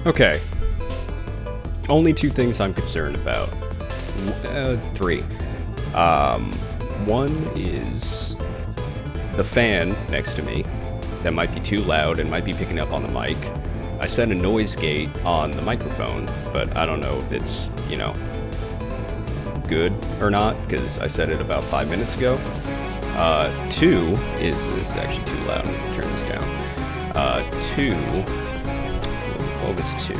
Okay. Only two things I'm concerned about. Three. One is the fan next to me that might be too loud and might be picking up on the mic. I set a noise gate on the microphone, but I don't know if it's, you know, good or not, because I set it about 5 minutes ago. Two is, this is actually too loud, I'm gonna turn this down. Two, what was two?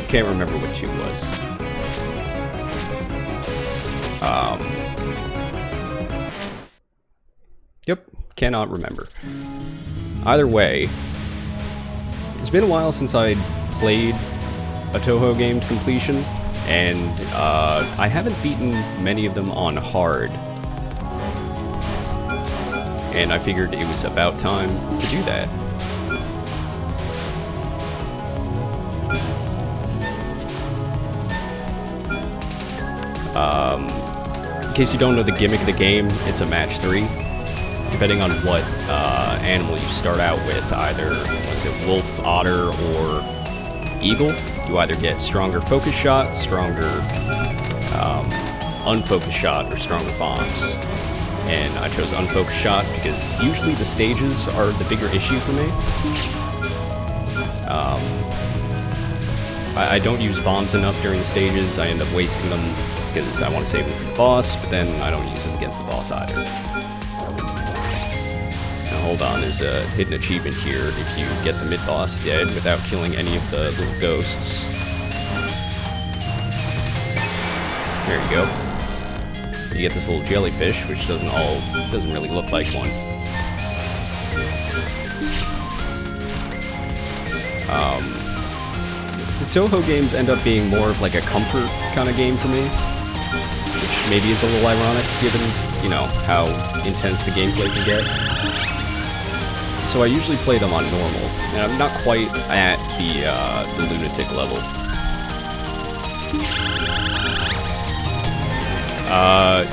Can't remember what two was. Yep, cannot remember. Either way, it's been a while since I played a Touhou game to completion, and I haven't beaten many of them on hard. And I figured it was about time to do that. In case you don't know the gimmick of the game, it's a match 3. Depending on what animal you start out with, either, what is it, wolf, otter, or eagle, you either get stronger focus shot, stronger unfocused shot, or stronger bombs. And I chose unfocused shot because usually the stages are the bigger issue for me. I don't use bombs enough during the stages. I end up wasting them because I want to save them for the boss, but then I don't use them against the boss either. Now hold on, there's a hidden achievement here if you get the mid-boss dead without killing any of the little ghosts. There you go. You get this little jellyfish, which doesn't really look like one. The Touhou games end up being more of like a comfort kind of game for me, which maybe is a little ironic given, you know, how intense the gameplay can get. So I usually play them on normal, and I'm not quite at the lunatic level.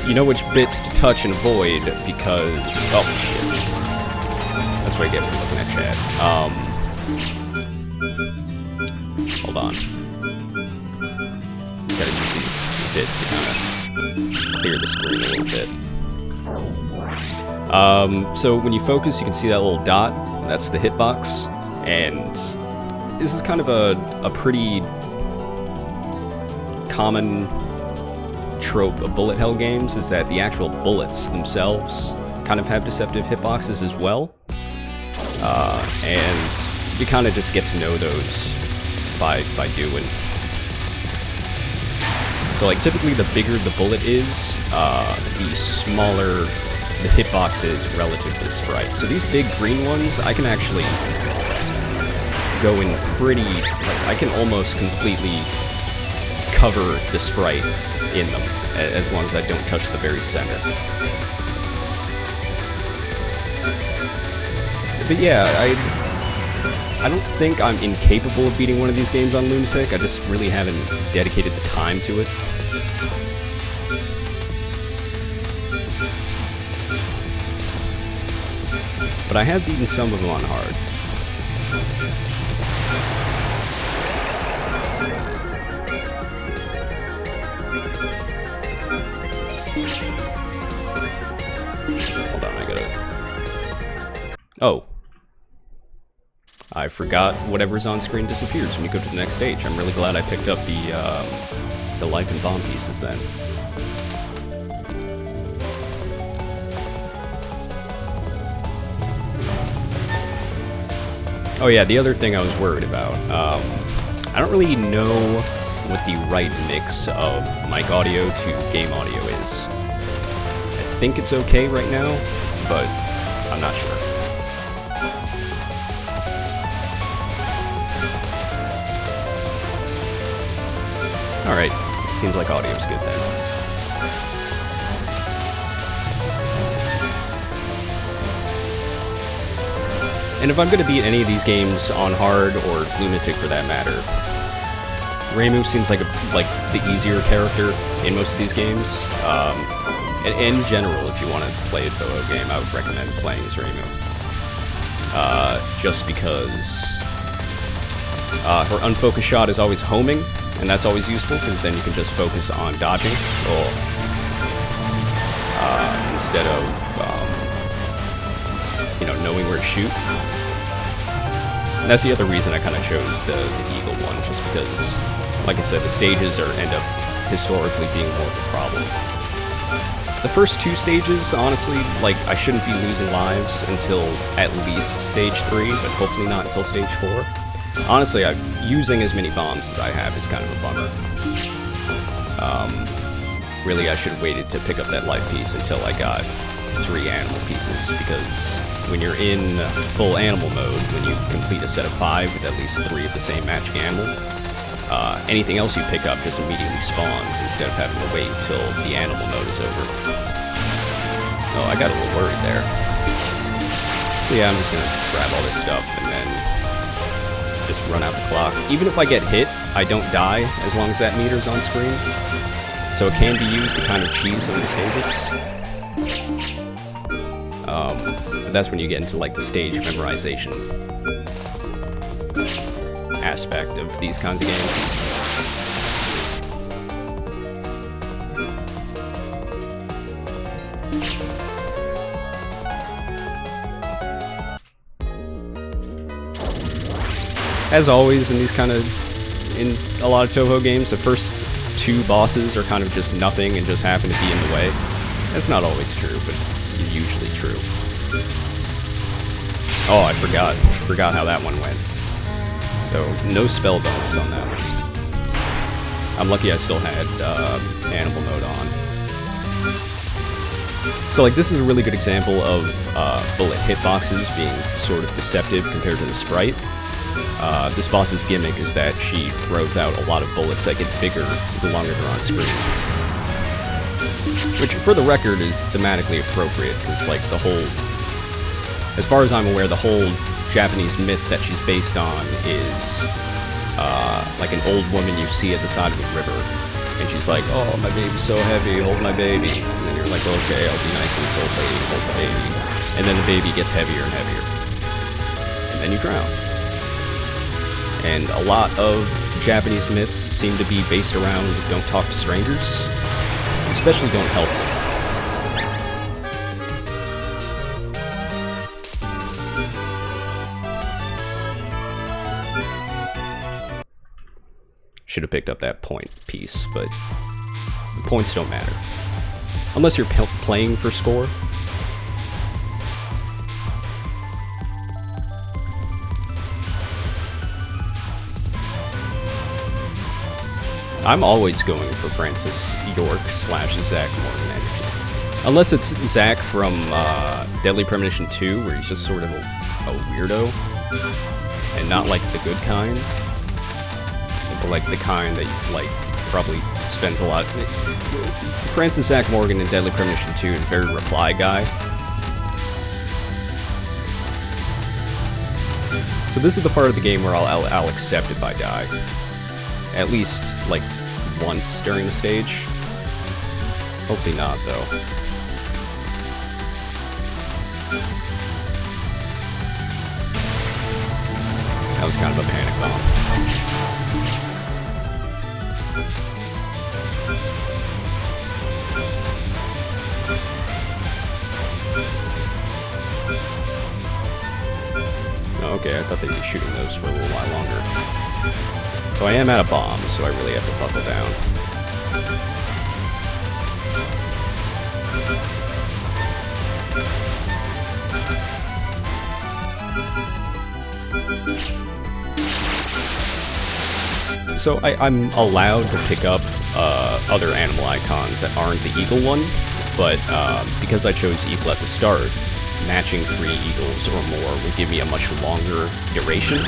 You know which bits to touch and avoid because... oh, shit. That's what I get for looking at chat. Hold on. Gotta use these bits to kind of clear the screen a little bit. So when you focus, you can see that little dot. That's the hitbox. And this is kind of a pretty common trope of bullet hell games, is that the actual bullets themselves kind of have deceptive hitboxes as well. And you kind of just get to know those by doing. So like typically the bigger the bullet is, the smaller the hitbox is relative to the sprite. So these big green ones, I can actually go in pretty, like I can almost completely cover the sprite in them, as long as I don't touch the very center. But yeah, I don't think I'm incapable of beating one of these games on Lunatic, I just really haven't dedicated the time to it. But I have beaten some of them on hard. Hold on, I gotta... oh. I forgot whatever's on screen disappears when you go to the next stage. I'm really glad I picked up the life and bomb pieces then. Oh yeah, the other thing I was worried about. I don't really know what the right mix of mic audio to game audio is. I think it's okay right now, but I'm not sure. Alright, seems like audio's good then. And if I'm going to beat any of these games on hard, or Lunatic for that matter, Reimu seems like the easier character in most of these games. And in general, if you want to play a Touhou game, I would recommend playing as Reimu. just because her unfocused shot is always homing, and that's always useful, because then you can just focus on dodging, instead of, you know, knowing where to shoot. And that's the other reason I kind of chose the Eagle one, just because, like I said, the stages end up historically being more of a problem. The first 2 stages, honestly, like, I shouldn't be losing lives until at least stage 3, but hopefully not until stage 4. Honestly, using as many bombs as I have is kind of a bummer. Really, I should have waited to pick up that life piece until I got 3 animal pieces, because when you're in full animal mode, when you complete a set of 5 with at least 3 of the same matching animal, anything else you pick up just immediately spawns instead of having to wait till the animal mode is over. Oh, I got a little worried there. So yeah, I'm just gonna grab all this stuff and then just run out the clock. Even if I get hit, I don't die as long as that meter's on screen. So it can be used to kind of cheese some of the stages. But that's when you get into like the stage memorization aspect of these kinds of games. As always in these in a lot of Touhou games, the first 2 bosses are kind of just nothing and just happen to be in the way. That's not always true, but it's usually true. Oh, I forgot how that one went. So, no spell bonus on that one. I'm lucky I still had animal mode on. So, like, this is a really good example of bullet hitboxes being sort of deceptive compared to the sprite. This boss's gimmick is that she throws out a lot of bullets that get bigger the longer they're on screen. Which, for the record, is thematically appropriate, because, like, the whole... As far as I'm aware, the whole Japanese myth that she's based on is, like an old woman you see at the side of a river, and she's like, oh, my baby's so heavy, hold my baby. And then you're like, okay, I'll be nice to this old lady, hold the baby. And then the baby gets heavier and heavier. And then you drown. And a lot of Japanese myths seem to be based around don't talk to strangers, especially don't help them. Should have picked up that point piece, but points don't matter. Unless you're playing for score. I'm always going for Francis York / Zach Morgan energy. Unless it's Zach from Deadly Premonition 2, where he's just sort of a weirdo. And not like the good kind. But like the kind that, like, probably spends a lot... Francis Zach Morgan in Deadly Premonition 2 is a very reply guy. So this is the part of the game where I'll accept if I die. At least, like, once during the stage. Hopefully not, though. That was kind of a panic bomb. Okay, I thought they'd be shooting those for a little while longer. So I am out of bombs, so I really have to buckle down. So I'm allowed to pick up other animal icons that aren't the eagle one, but because I chose eagle at the start, matching 3 eagles or more would give me a much longer duration.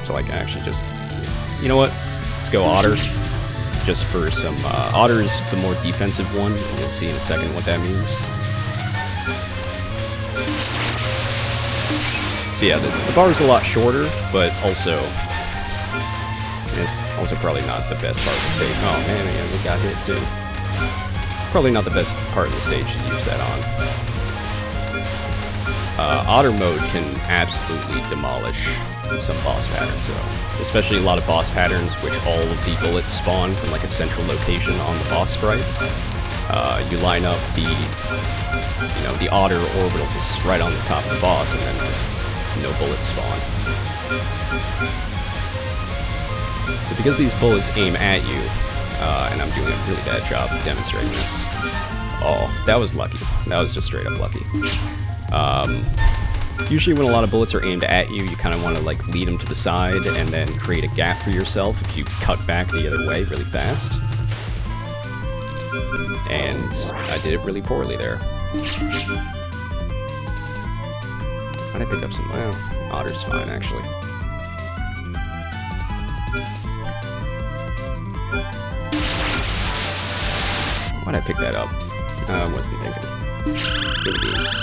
So I can actually just, you know what? Let's go otter. Just for some, otter is the more defensive one. You'll see in a second what that means. So yeah, the bar is a lot shorter, but also it's also probably not the best part of the stage. Oh man, yeah, we got hit too. Probably not the best part of the stage to use that on. Otter mode can absolutely demolish some boss patterns, though. Especially a lot of boss patterns which all of the bullets spawn from like a central location on the boss sprite. You line up the otter orbitals right on the top of the boss, and then just no bullets spawn. So because these bullets aim at you, and I'm doing a really bad job of demonstrating this. Oh, that was lucky. That was just straight up lucky. Usually when a lot of bullets are aimed at you, you kind of want to like lead them to the side and then create a gap for yourself if you cut back the other way really fast. And I did it really poorly there. Why'd I pick up some... Well, Otter's fine, actually. Why'd I pick that up? I wasn't thinking. Give me these.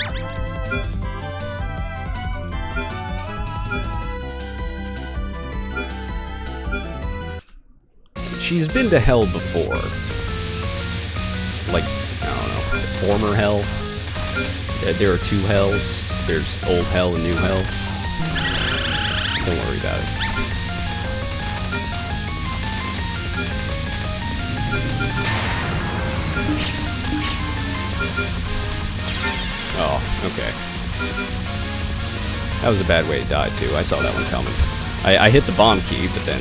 She's been to hell before. Like, I don't know, former hell. There are two hells. There's old hell and new hell. Don't worry about it. Oh, okay. That was a bad way to die, too. I saw that one coming. I hit the bomb key, but then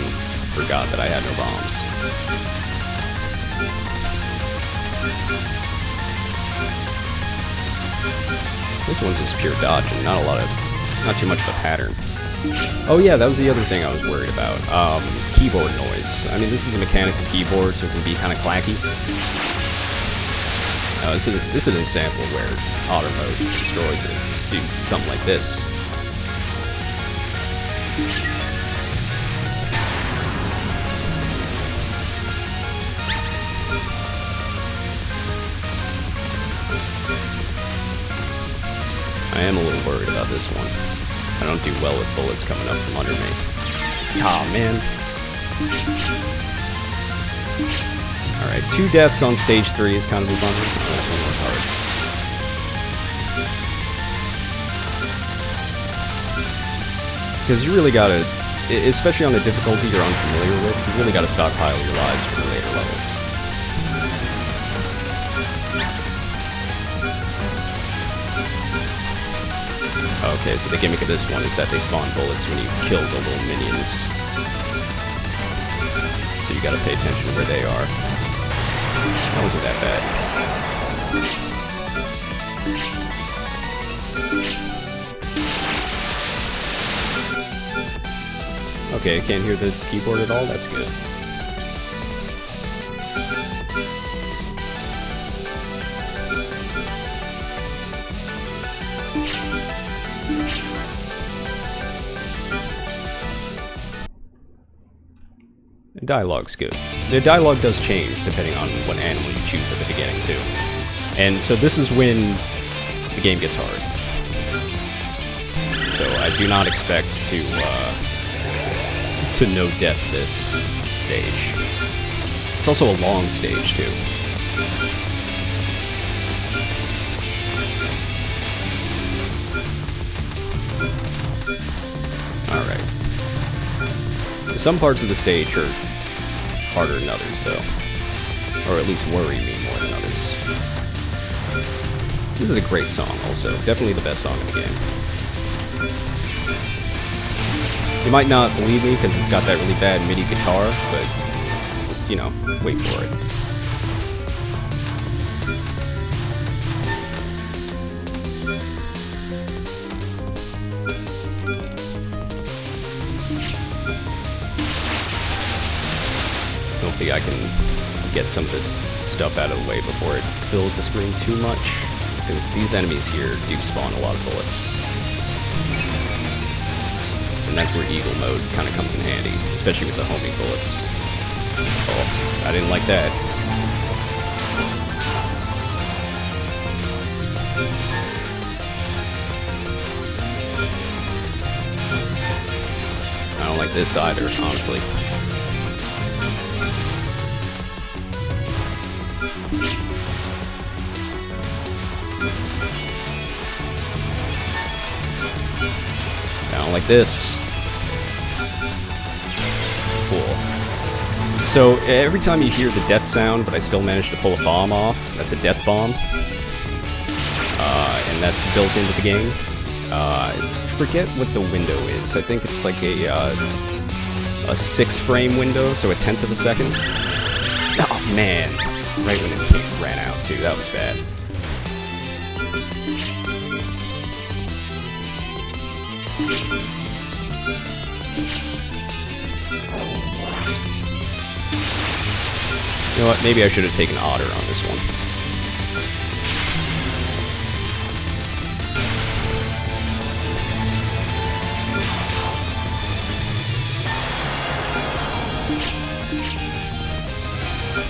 forgot that I had no bombs. This one's just pure dodge and not too much of a pattern. Oh yeah, that was the other thing I was worried about. Keyboard noise. I mean, this is a mechanical keyboard, so it can be kind of clacky. This is an example where auto mode just destroys it. Just do something like this. I am a little worried about this one. I don't do well with bullets coming up from under me. Aw, man. Alright, 2 deaths on stage 3 is kind of a bummer. Oh, that's one more hard. Because you really gotta, especially on a difficulty you're unfamiliar with, you really gotta stockpile your lives for the later levels. Okay, so the gimmick of this one is that they spawn bullets when you kill the little minions. So you gotta pay attention to where they are. That wasn't that bad. Okay, can't hear the keyboard at all? That's good. The dialogue's good. The dialogue does change depending on what animal you choose at the beginning too. And so this is when the game gets hard. So I do not expect to no death this stage. It's also a long stage too. Alright. Some parts of the stage are harder than others, though. Or at least worry me more than others. This is a great song, also. Definitely the best song in the game. You might not believe me, because it's got that really bad MIDI guitar, but just, you know, wait for it. Hopefully I can get some of this stuff out of the way before it fills the screen too much, because these enemies here do spawn a lot of bullets. And that's where Eagle mode kind of comes in handy, especially with the homing bullets. Oh, I didn't like that. I don't like this either, honestly. I don't like this. Cool. So every time you hear the death sound, but I still manage to pull a bomb off, that's a death bomb. And that's built into the game. I forget what the window is. I think it's like a 6-frame window, so a 1/10 of a second. Oh man, right when it ran out too, that was bad. You know what, maybe I should have taken Otter on this one.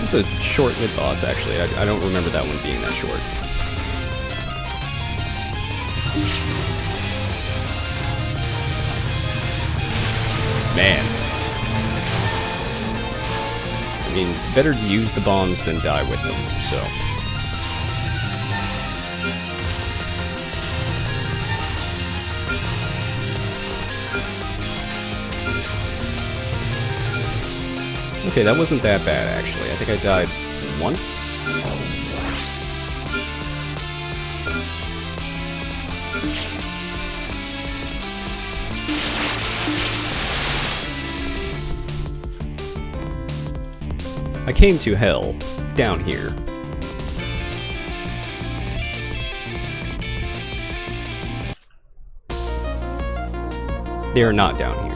It's a short mid-boss, actually. I don't remember that one being that short. Man. I mean, better to use the bombs than die with them, so... Okay, that wasn't that bad, actually. I think I died once? I came to hell down here. They are not down here.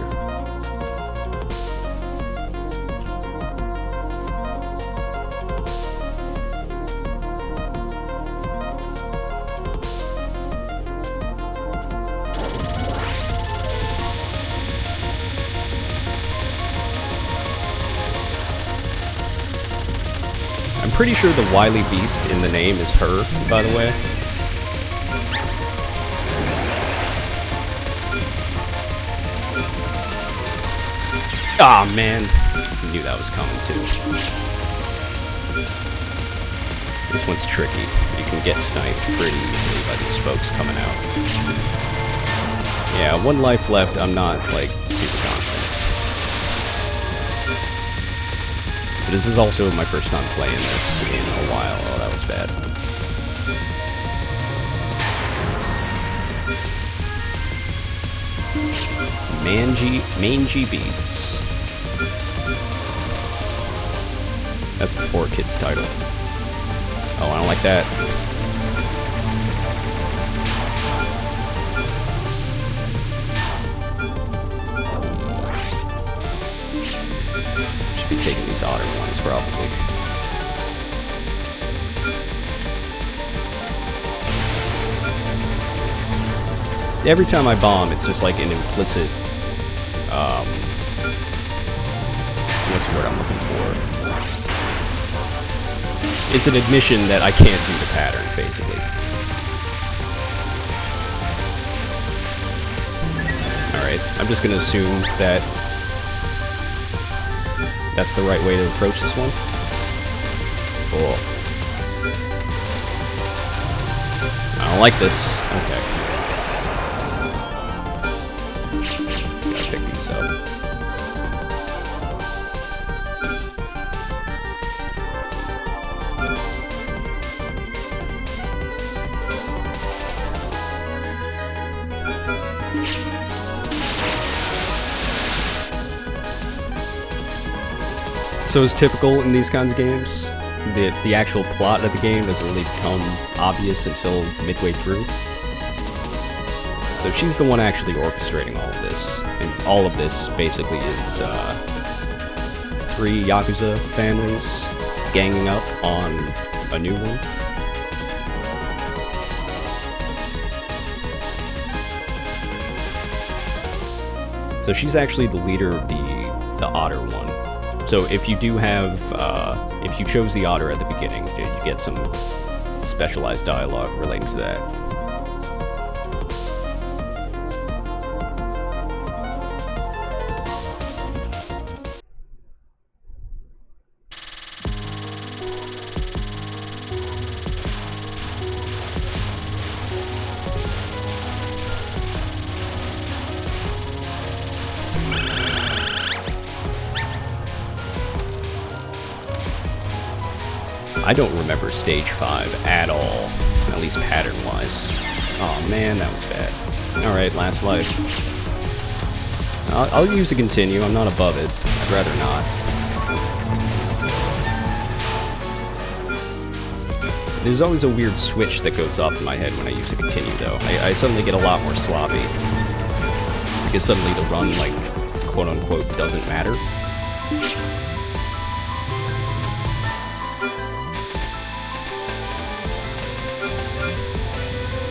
I'm pretty sure the wily beast in the name is her, by the way. Aw, man. I knew that was coming, too. This one's tricky. You can get sniped pretty easily by these spokes coming out. Yeah, 1 life left. I'm not, like, super confident. But this is also my first time playing this in a while. Oh, that was bad. Mangy beasts. That's the 4Kids title. Oh, I don't like that. Should be taking these otter ones, probably. Every time I bomb, it's just like an implicit, what's the word I'm looking for? It's an admission that I can't do the pattern, basically. Alright, I'm just gonna assume that that's the right way to approach this one. Cool. I don't like this. Okay. Gotta pick these up. So as typical in these kinds of games, the actual plot of the game doesn't really become obvious until midway through. So she's the one actually orchestrating all of this, and all of this basically is 3 Yakuza families ganging up on a new one. So she's actually the leader of the Otter one. So if you do have, if you chose the Otter at the beginning, you get some specialized dialogue relating to that. I don't remember stage 5 at all, at least pattern-wise. Oh man, that was bad. Alright, last life. I'll use a continue, I'm not above it. I'd rather not. There's always a weird switch that goes off in my head when I use a continue, though. I suddenly get a lot more sloppy. Because suddenly the run, like, quote-unquote, doesn't matter.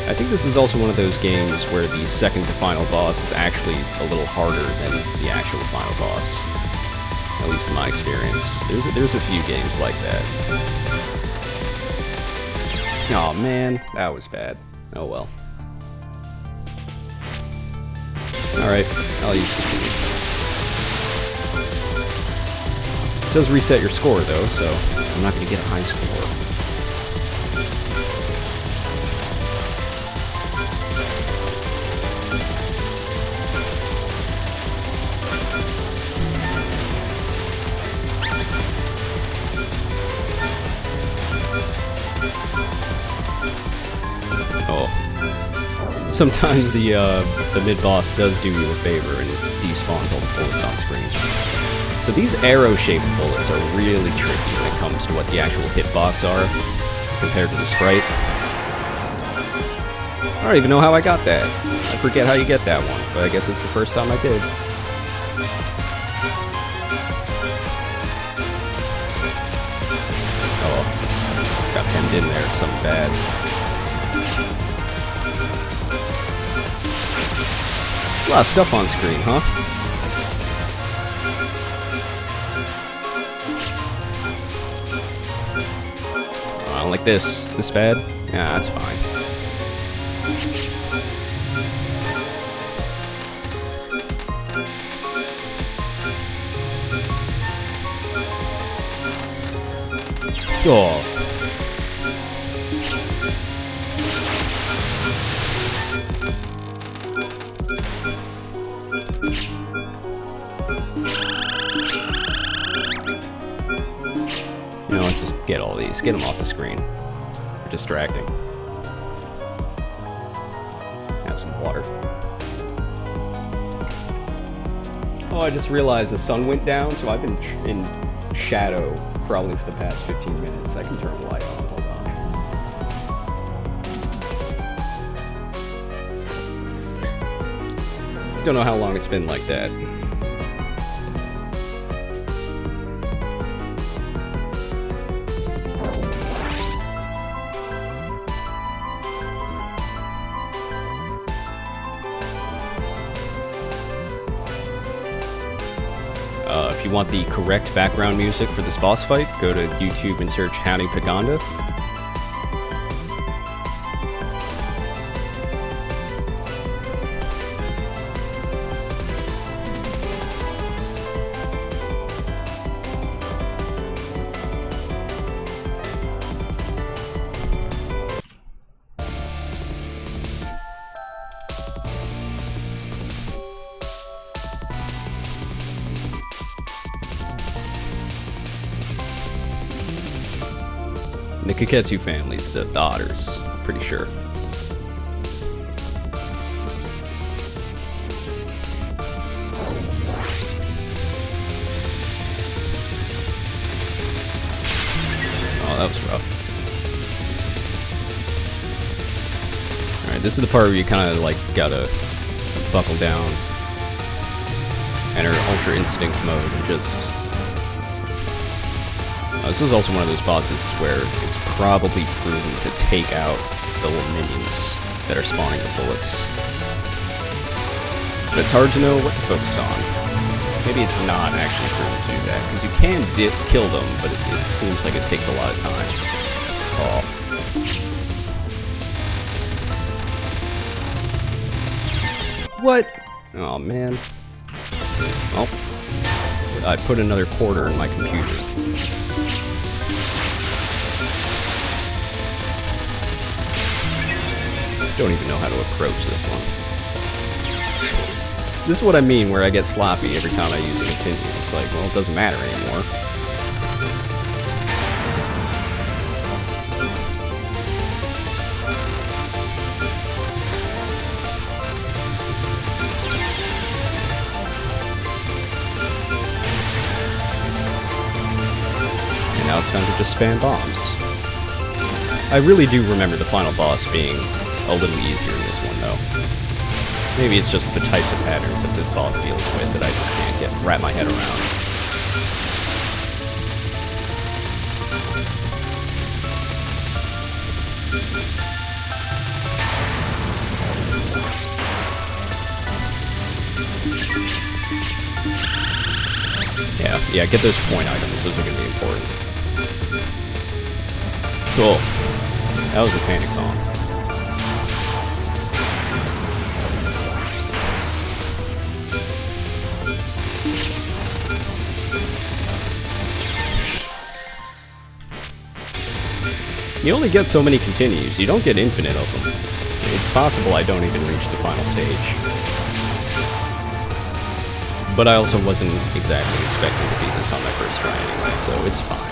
I think this is also one of those games where the second to final boss is actually a little harder than the actual final boss. At least in my experience. There's a few games like that. Aw, man, that was bad. Oh well. Alright, I'll use continue. It does reset your score though, so I'm not gonna get a high score. Sometimes the mid-boss does do you a favor and despawns all the bullets on screen. So these arrow-shaped bullets are really tricky when it comes to what the actual hitbox are compared to the sprite. I don't even know how I got that. I forget how you get that one, but I guess it's the first time I did. Oh, got pinned in there, something bad. A lot of stuff on screen, huh? Oh, I don't like this. This bad? Yeah, that's fine. Oh. You know, just get all these. Get them off the screen. They're distracting. Have some water. Oh, I just realized the sun went down, so I've been in shadow probably for the past 15 minutes. I can turn the light on. Hold on. Don't know how long it's been like that. If you want the correct background music for this boss fight, go to YouTube and search Howdy Paganda. The Kaketsu family's the daughters, I'm pretty sure. Oh, that was rough. Alright, this is the part where you kind of like gotta buckle down, enter Ultra Instinct mode, and just... this is also one of those bosses where it's probably prudent to take out the little minions that are spawning the bullets. But it's hard to know what to focus on. Maybe it's not actually prudent to do that, because you can kill them, but it seems like it takes a lot of time. Oh. What? Oh man. Well, I put another quarter in my computer. Don't even know how to approach this one. This is what I mean where I get sloppy every time I use a continue. It's like, well, it doesn't matter anymore. now it's time to just spam bombs. I really do remember the final boss being a little easier in this one, though. Maybe it's just the types of patterns that this boss deals with that I just can't wrap my head around. Yeah, get those point items. Those are going to be important. Cool. That was a panic bomb. You only get so many continues. You don't get infinite of them. It's possible I don't even reach the final stage. But I also wasn't exactly expecting to beat this on my first try anyway, so it's fine.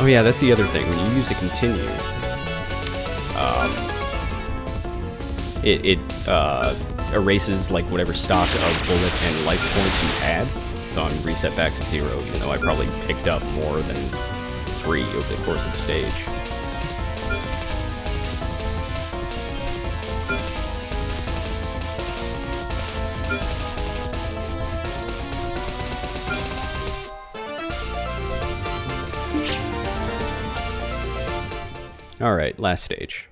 Oh yeah, that's the other thing. When you use a continue, it erases like whatever stock of bullet and life points you had. So I'm reset back to 0, even though I probably picked up more than 3 over the course of the stage. Alright, last stage.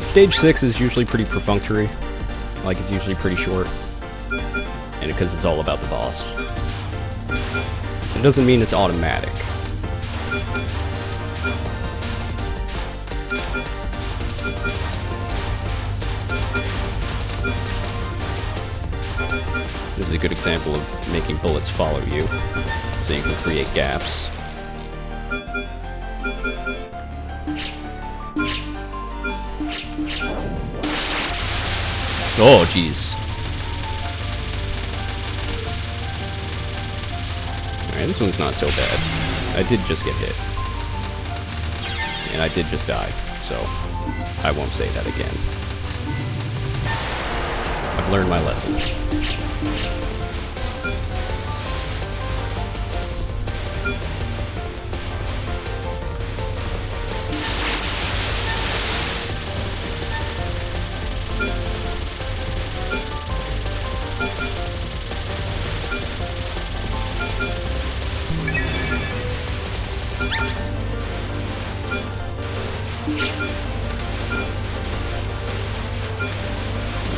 Stage 6 is usually pretty perfunctory, like it's usually pretty short, and because it's all about the boss. It doesn't mean it's automatic. This is a good example of making bullets follow you, so you can create gaps. Oh, jeez. Alright, this one's not so bad. I did just get hit. And I did just die, so I won't say that again. I've learned my lesson.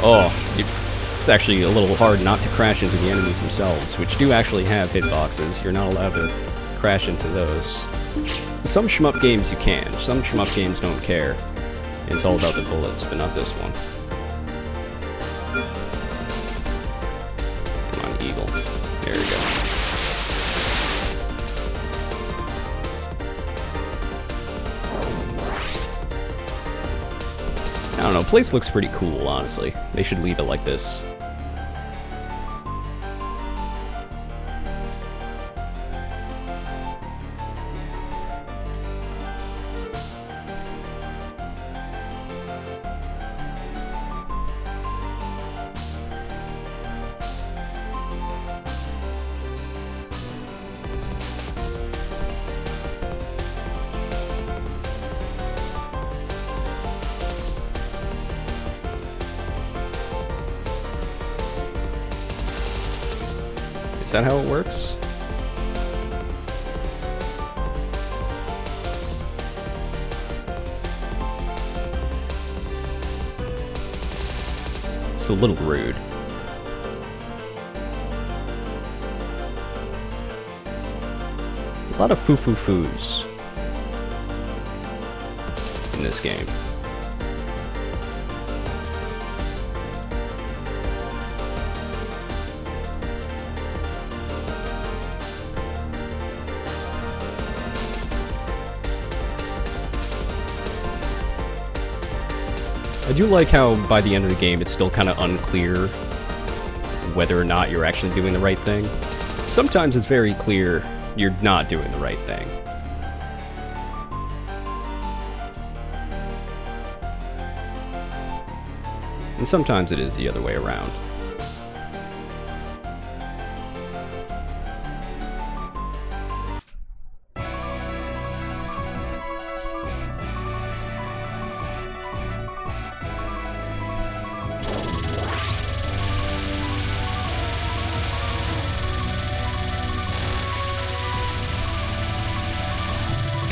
Oh, it's actually a little hard not to crash into the enemies themselves, which do actually have hitboxes. You're not allowed to crash into those. Some shmup games you can. Some shmup games don't care. It's all about the bullets, but not this one. Come on, Eagle. There we go. I don't know, place looks pretty cool, honestly. They should leave it like this. Is that how it works? It's a little rude. A lot of foo-foo-foos in this game. I do like how by the end of the game it's still kind of unclear whether or not you're actually doing the right thing. Sometimes it's very clear you're not doing the right thing. And sometimes it is the other way around.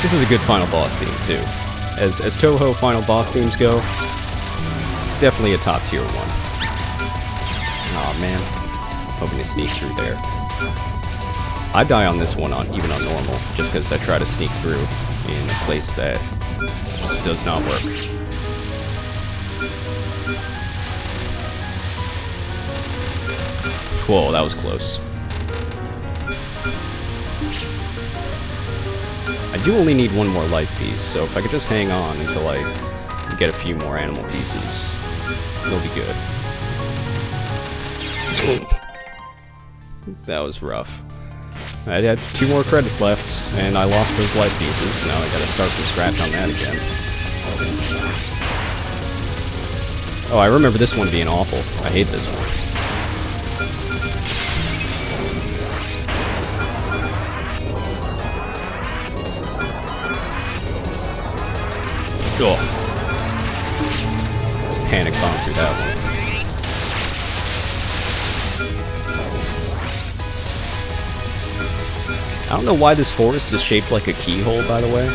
This is a good final boss theme, too. As Touhou final boss themes go, it's definitely a top tier one. Aw, man. Hoping to sneak through there. I die on this one even on normal, just because I try to sneak through in a place that just does not work. Whoa, that was close. I do only need one more life piece, so if I could just hang on until I get a few more animal pieces, it'll be good. That was rough. I had 2 more credits left, and I lost those life pieces, so now I gotta start from scratch on that again. Oh, I remember this one being awful. I hate this one. Oh. Just panic bomb through that one. I don't know why this forest is shaped like a keyhole, by the way.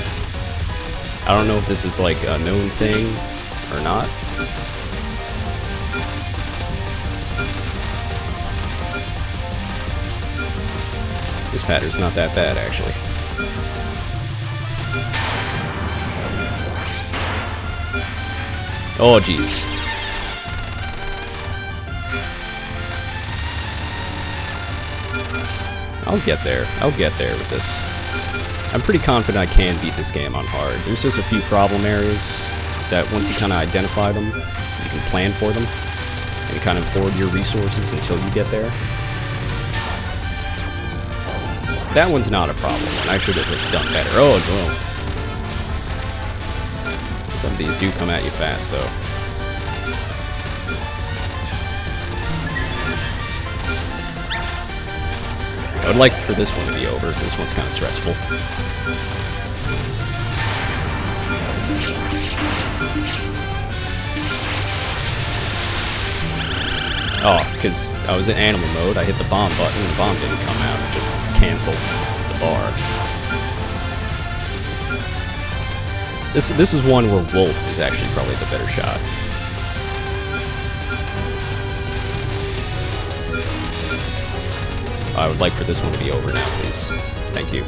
I don't know if this is like a known thing or not. This pattern's not that bad, actually. Oh, jeez. I'll get there. I'll get there with this. I'm pretty confident I can beat this game on hard. There's just a few problem areas that once you kind of identify them, you can plan for them, and kind of hoard your resources until you get there. That one's not a problem, and I should have just done better. Oh, no. Some of these do come at you fast, though. I would like for this one to be over. This one's kind of stressful. Oh, because I was in animal mode, I hit the bomb button, and the bomb didn't come out. It just canceled the bar. This is one where Wolf is actually probably the better shot. I would like for this one to be over now, please. Thank you.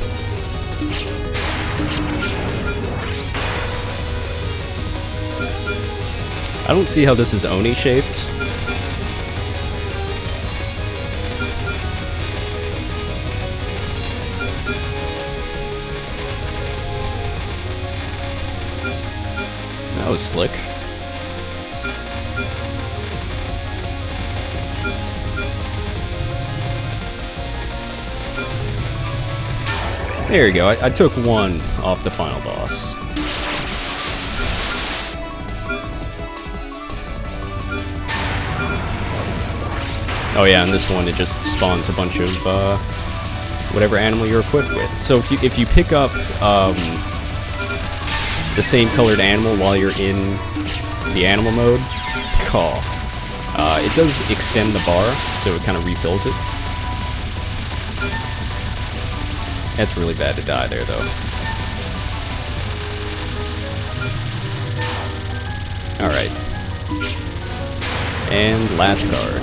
I don't see how this is Oni shaped. That was slick. There you go, I took one off the final boss. Oh yeah, and this one, it just spawns a bunch of whatever animal you're equipped with. So if you pick up the same colored animal while you're in the animal mode, it does extend the bar, so it kind of refills it. That's really bad to die there, though. Alright. And last card.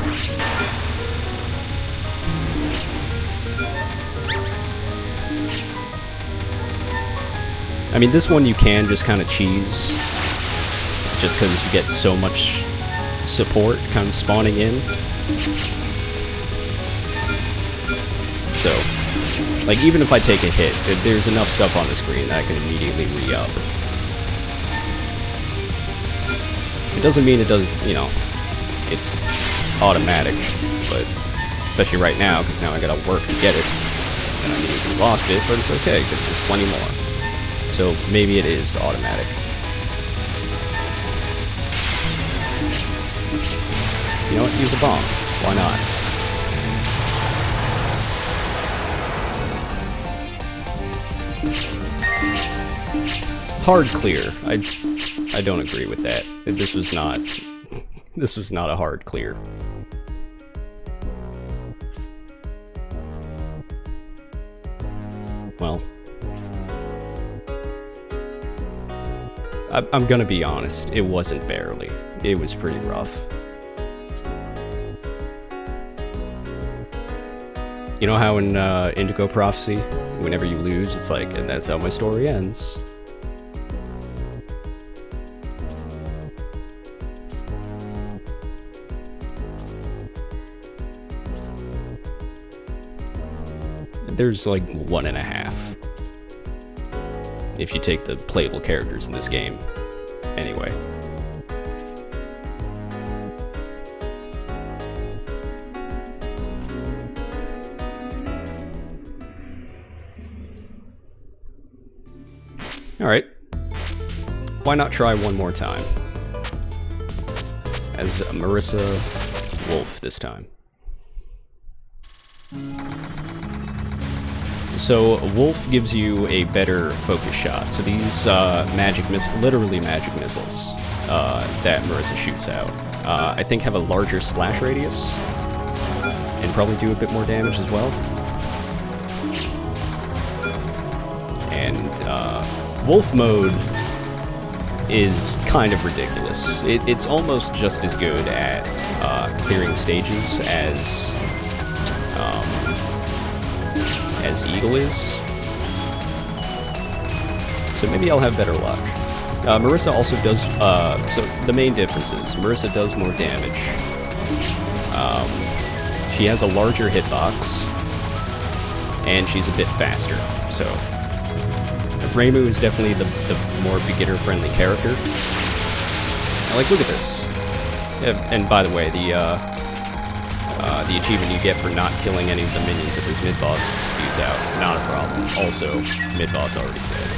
I mean, this one you can just kind of cheese, just because you get so much support kind of spawning in. So, like, even if I take a hit, there's enough stuff on the screen that I can immediately re-up. It doesn't mean it does, you know, it's automatic, but especially right now, because now I gotta work to get it, and I immediately lost it, but it's okay, because there's plenty more. So maybe it is automatic. You know what? Use a bomb. Why not? Hard clear. I don't agree with that. This was not a hard clear. Well, I'm gonna be honest, it wasn't barely. It was pretty rough. You know how in Indigo Prophecy, whenever you lose, it's like, and that's how my story ends. There's like 1.5. If you take the playable characters in this game. Anyway. Alright. Why not try one more time? As Marissa Wolf this time. So, Wolf gives you a better focus shot. So these literally magic missiles that Marissa shoots out, I think have a larger splash radius, and probably do a bit more damage as well. And Wolf mode is kind of ridiculous. It's almost just as good at clearing stages as Eagle is. So maybe I'll have better luck. Marissa also does, so the main difference is Marissa does more damage. She has a larger hitbox, and she's a bit faster. So Reimu is definitely the more beginner-friendly character. Like, look at this. And by the way, the achievement you get for not killing any of the minions that this mid-boss spews out, not a problem. Also, mid-boss already dead.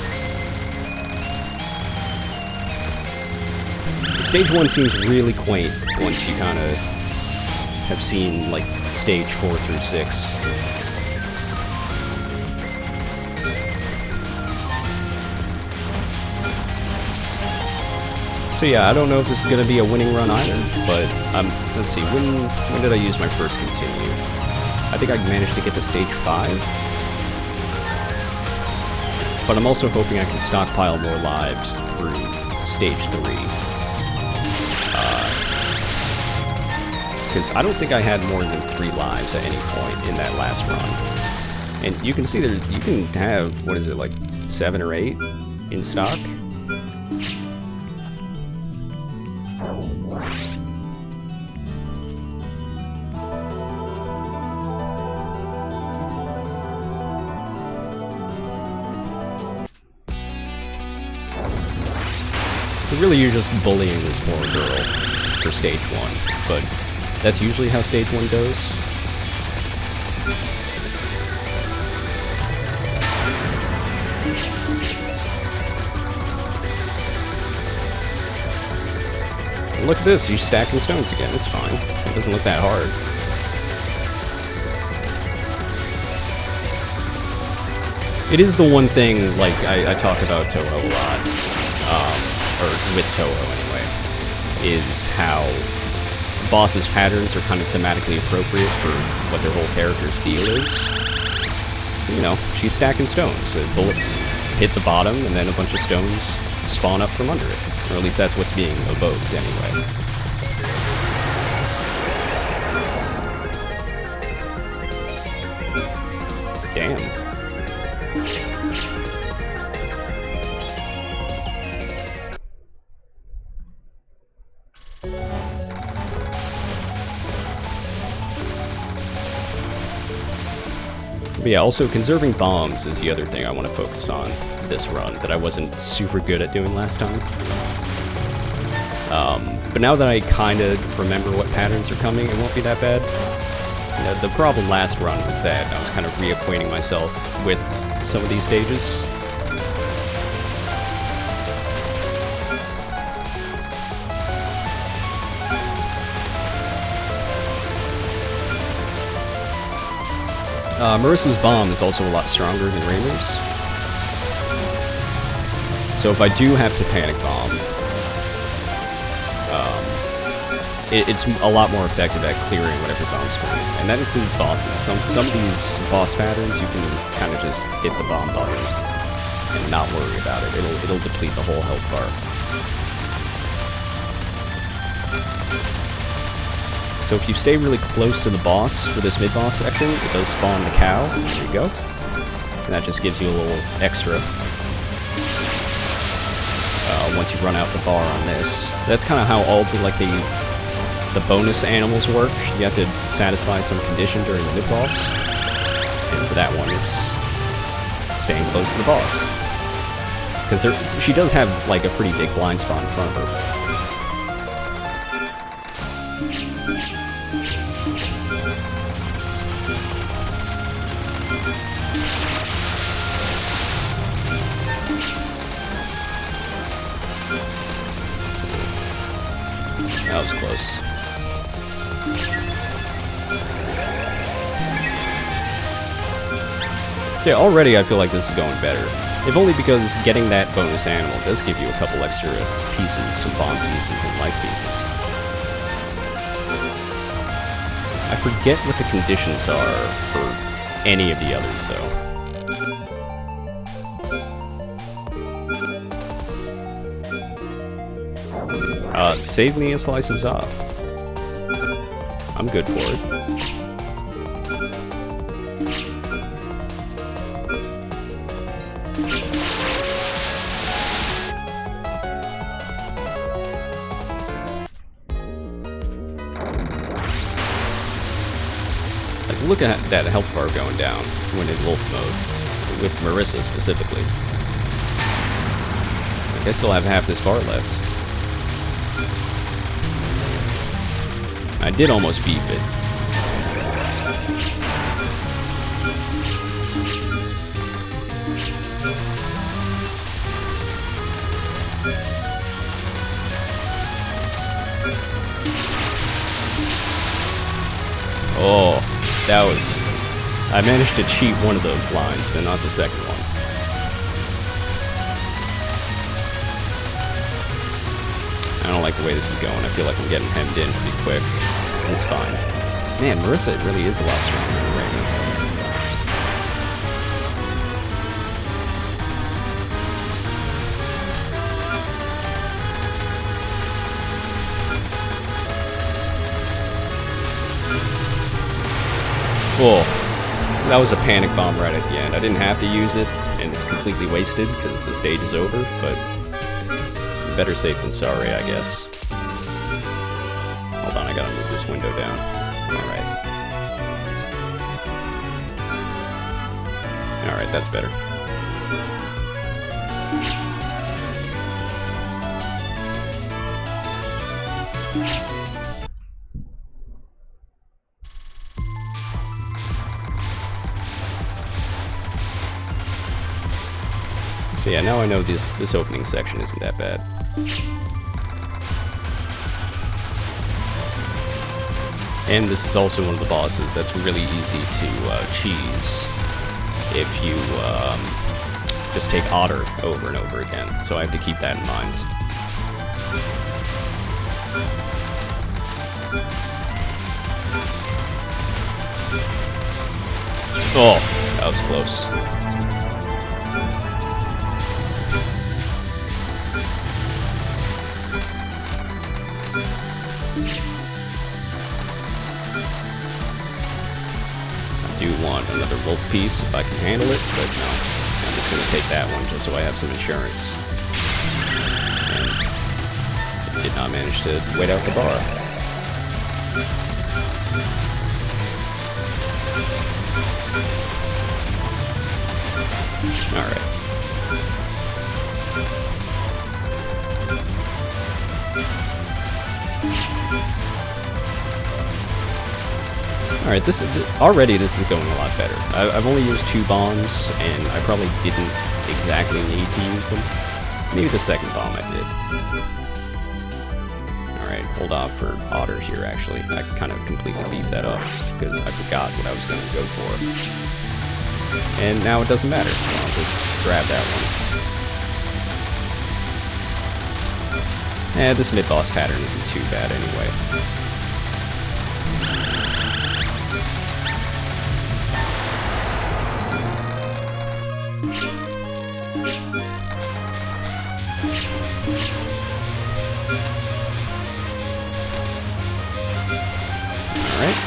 Stage 1 seems really quaint once you kind of have seen, like, stage 4 through 6. So yeah, I don't know if this is going to be a winning run either, but let's see, when did I use my first continue? I think I managed to get to stage 5. But I'm also hoping I can stockpile more lives through stage 3. Because I don't think I had more than 3 lives at any point in that last run. And you can see you can have, what is it, like 7 or 8 in stock? Really, you're just bullying this poor girl for stage 1, but that's usually how stage 1 goes. And look at this, you're stacking stones again, it's fine. It doesn't look that hard. It is the one thing, like, I talk about Touhou a lot. Or with Touhou anyway, is how bosses' patterns are kind of thematically appropriate for what their whole character's deal is. So, you know, she's stacking stones. The bullets hit the bottom, and then a bunch of stones spawn up from under it. Or at least that's what's being evoked anyway. Damn. But yeah, also conserving bombs is the other thing I want to focus on this run that I wasn't super good at doing last time. But now that I kind of remember what patterns are coming, it won't be that bad. You know, the problem last run was that I was kind of reacquainting myself with some of these stages. Marissa's bomb is also a lot stronger than Raymer's. So if I do have to panic bomb, it's a lot more effective at clearing whatever's on screen. And that includes bosses. Some of these boss patterns, you can kind of just hit the bomb button and not worry about it. It'll deplete the whole health bar. So if you stay really close to the boss for this mid-boss section, it does spawn the cow. There you go. And that just gives you a little extra once you run out the bar on this. That's kind of how all the bonus animals work. You have to satisfy some condition during the mid-boss. And for that one, it's staying close to the boss. Because she does have like a pretty big blind spot in front of her. That was close. Yeah, already I feel like this is going better. If only because getting that bonus animal does give you a couple extra pieces, some bomb pieces and life pieces. I forget what the conditions are for any of the others, though. Save me a slice of Za. I'm good for it. Like, look at that health bar going down when in wolf mode, with Marissa specifically. Like, I still have half this bar left. I did almost beef it. Oh, that was... I managed to cheat one of those lines, but not the second one. I don't like the way this is going. I feel like I'm getting hemmed in pretty quick. It's fine. Man, Marissa really is a lot stronger than Raymer. Cool. That was a panic bomb right at the end. I didn't have to use it, and it's completely wasted because the stage is over, but better safe than sorry, I guess. Hold on, I gotta move this window down. Alright. Alright, that's better. So yeah, now I know this opening section isn't that bad. And this is also one of the bosses that's really easy to cheese if you just take Otter over and over again. So I have to keep that in mind. Oh, that was close. I do want another wolf piece if I can handle it, but no. I'm just going to take that one just so I have some insurance. And did not manage to wait out the bar. Alright. Alright, already this is going a lot better. I've only used 2 bombs, and I probably didn't exactly need to use them. Maybe the second bomb I did. Alright, hold off for Otter here, actually. I kind of completely beefed that up, because I forgot what I was going to go for. And now it doesn't matter, so I'll just grab that one. This mid-boss pattern isn't too bad anyway. Alright.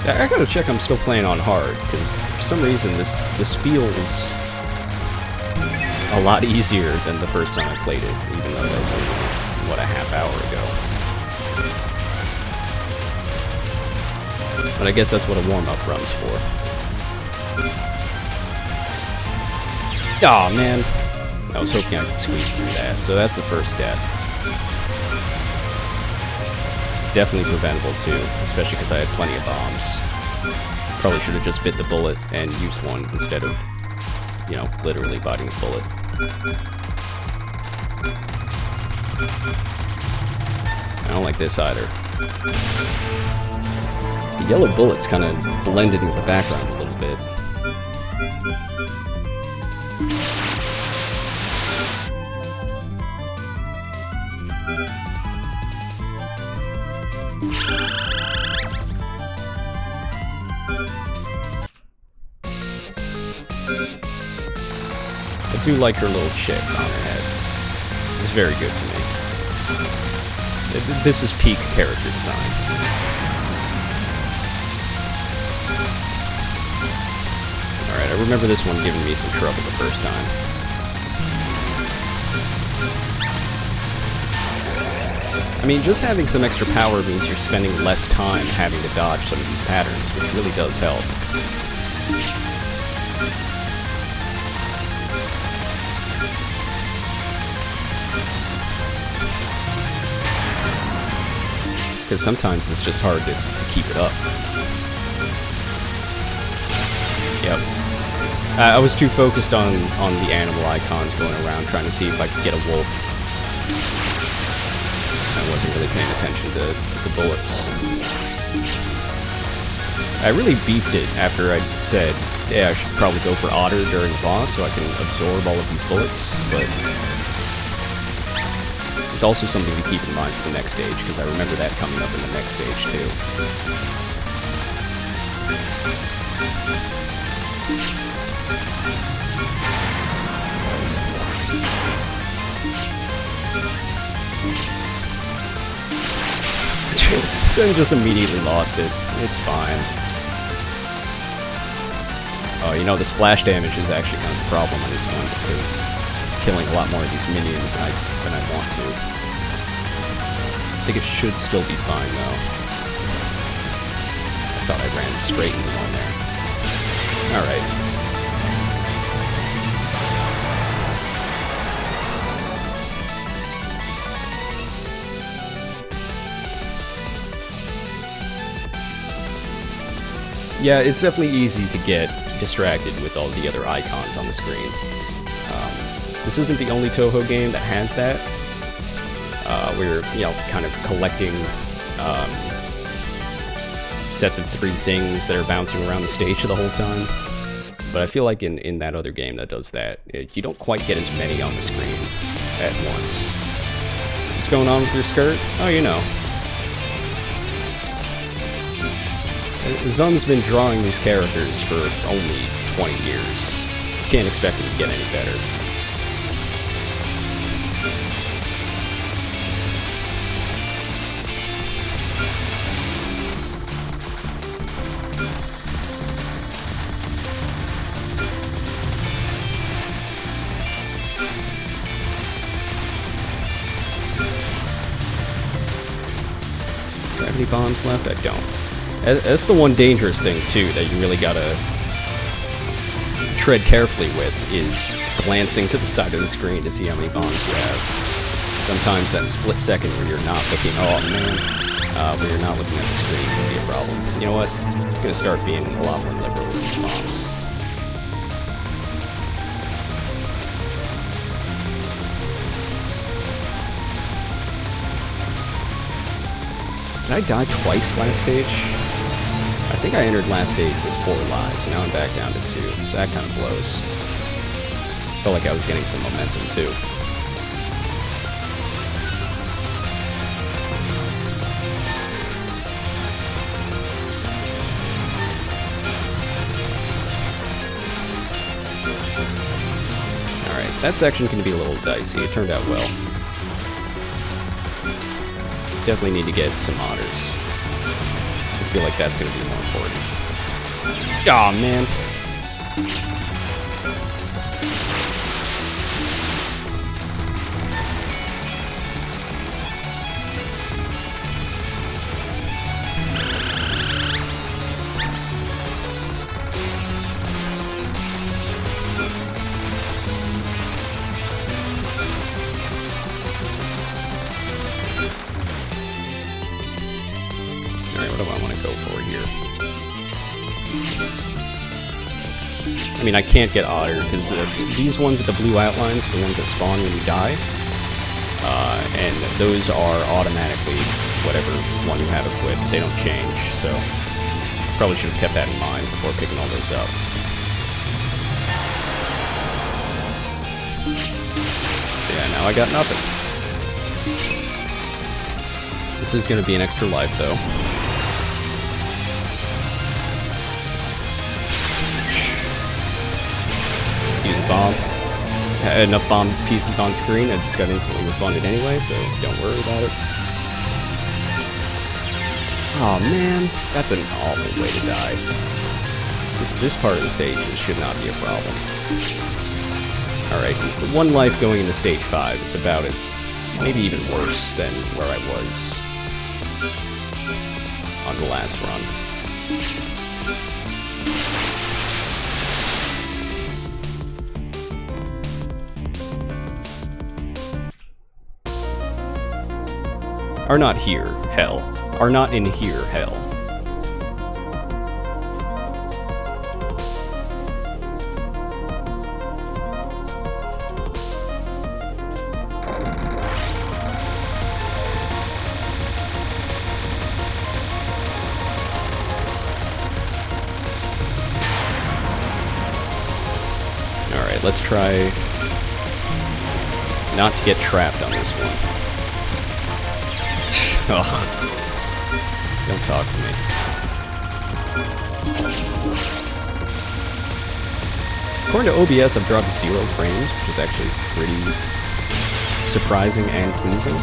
I gotta check I'm still playing on hard, because for some reason this feels a lot easier than the first time I played it, even though that was only, what, a half hour ago. But I guess that's what a warm-up run's for. Aw, man. I was hoping I could squeeze through that. So that's the first death. Definitely preventable too, especially because I had plenty of bombs. Probably should have just bit the bullet and used one instead of, you know, literally biting the bullet. I don't like this either. The yellow bullets kind of blended into the background a little bit. I do like her little chip on her head. It's very good to me. This is peak character design. Alright, I remember this one giving me some trouble the first time. I mean, just having some extra power means you're spending less time having to dodge some of these patterns, which really does help. Because sometimes it's just hard to keep it up. Yep. I was too focused on the animal icons going around trying to see if I could get a wolf. I wasn't really paying attention to the bullets. I really beefed it after I said, yeah, I should probably go for Otter during the boss so I can absorb all of these bullets, but it's also something to keep in mind for the next stage, because I remember that coming up in the next stage too. Then just immediately lost it. It's fine. Oh, you know, the splash damage is actually kind of a problem on this one, just because it's killing a lot more of these minions than I want to. I think it should still be fine, though. I thought I ran straight into one there. Alright. Yeah, it's definitely easy to get distracted with all the other icons on the screen. This isn't the only Touhou game that has that. We're, you know, kind of collecting sets of 3 things that are bouncing around the stage the whole time. But I feel like in that other game that does that, you don't quite get as many on the screen at once. What's going on with your skirt? Oh, you know. Zun's been drawing these characters for only 20 years. Can't expect him to get any better. Do I have any bombs left? I don't. That's the one dangerous thing, too, that you really gotta tread carefully with, is glancing to the side of the screen to see how many bombs you have. Sometimes that split second where you're not looking, oh man, where you're not looking at the screen can be a problem. You know what? I'm gonna start being a lot more liberal with these bombs. Did I die twice last stage? I think I entered last stage with 4 lives, and now I'm back down to 2, so that kind of blows. Felt like I was getting some momentum too. Alright, that section can be a little dicey. It turned out well. Definitely need to get some otters. I feel like that's going to be more important. Aw, man. What do I want to go for here? I mean, I can't get otter because these ones with the blue outlines, the ones that spawn when you die, and those are automatically whatever one you have equipped. They don't change, so probably should have kept that in mind before picking all those up. Yeah, now I got nothing. This is going to be an extra life, though. Use a bomb. Had enough bomb pieces on screen, I just got instantly refunded anyway, so don't worry about it. Oh man, that's an awful way to die. This part of the stage should not be a problem. Alright, 1 life going into stage 5 is about as, maybe even worse than where I was on the last run. Are not here, hell. Are not in here, hell. Alright, let's try not to get trapped on this one. Oh. Don't talk to me. According to OBS, I've dropped 0 frames, which is actually pretty surprising and pleasing.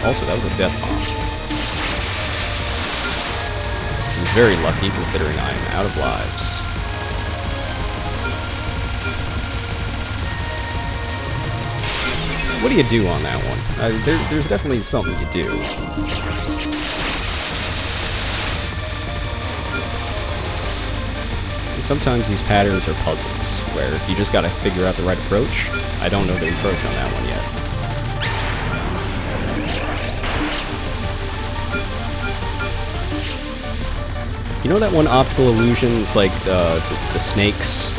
Also, that was a death bomb. I'm very lucky considering I am out of lives. What do you do on that one? There's definitely something you do. Sometimes these patterns are puzzles, where you just gotta figure out the right approach. I don't know the approach on that one yet. You know that one optical illusion? It's like the snakes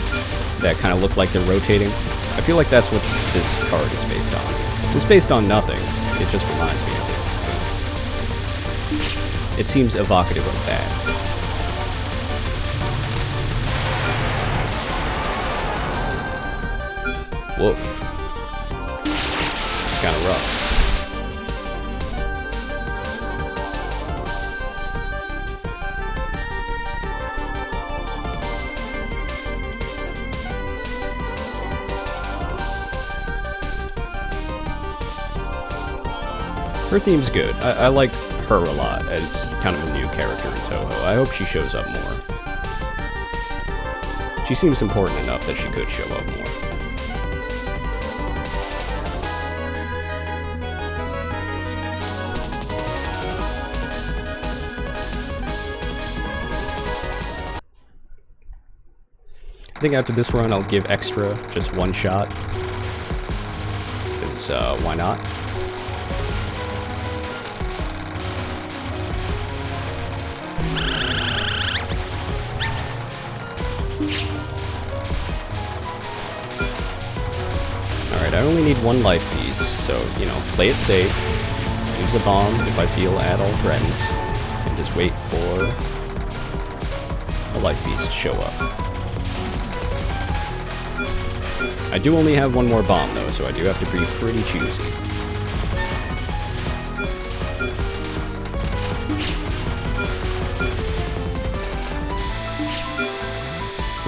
that kind of look like they're rotating? I feel like that's what this card is based on. It's based on nothing. It just reminds me of it. It seems evocative of that. Woof. It's kind of rough. Her theme's good. I like her a lot as kind of a new character in Touhou. I hope she shows up more. She seems important enough that she could show up more. I think after this run I'll give extra just 1 shot. Because, why not? Alright, I only need one life piece, so, you know, play it safe. Use a bomb if I feel at all threatened. And just wait for a life piece to show up. I do only have one more bomb, though, so I do have to be pretty choosy.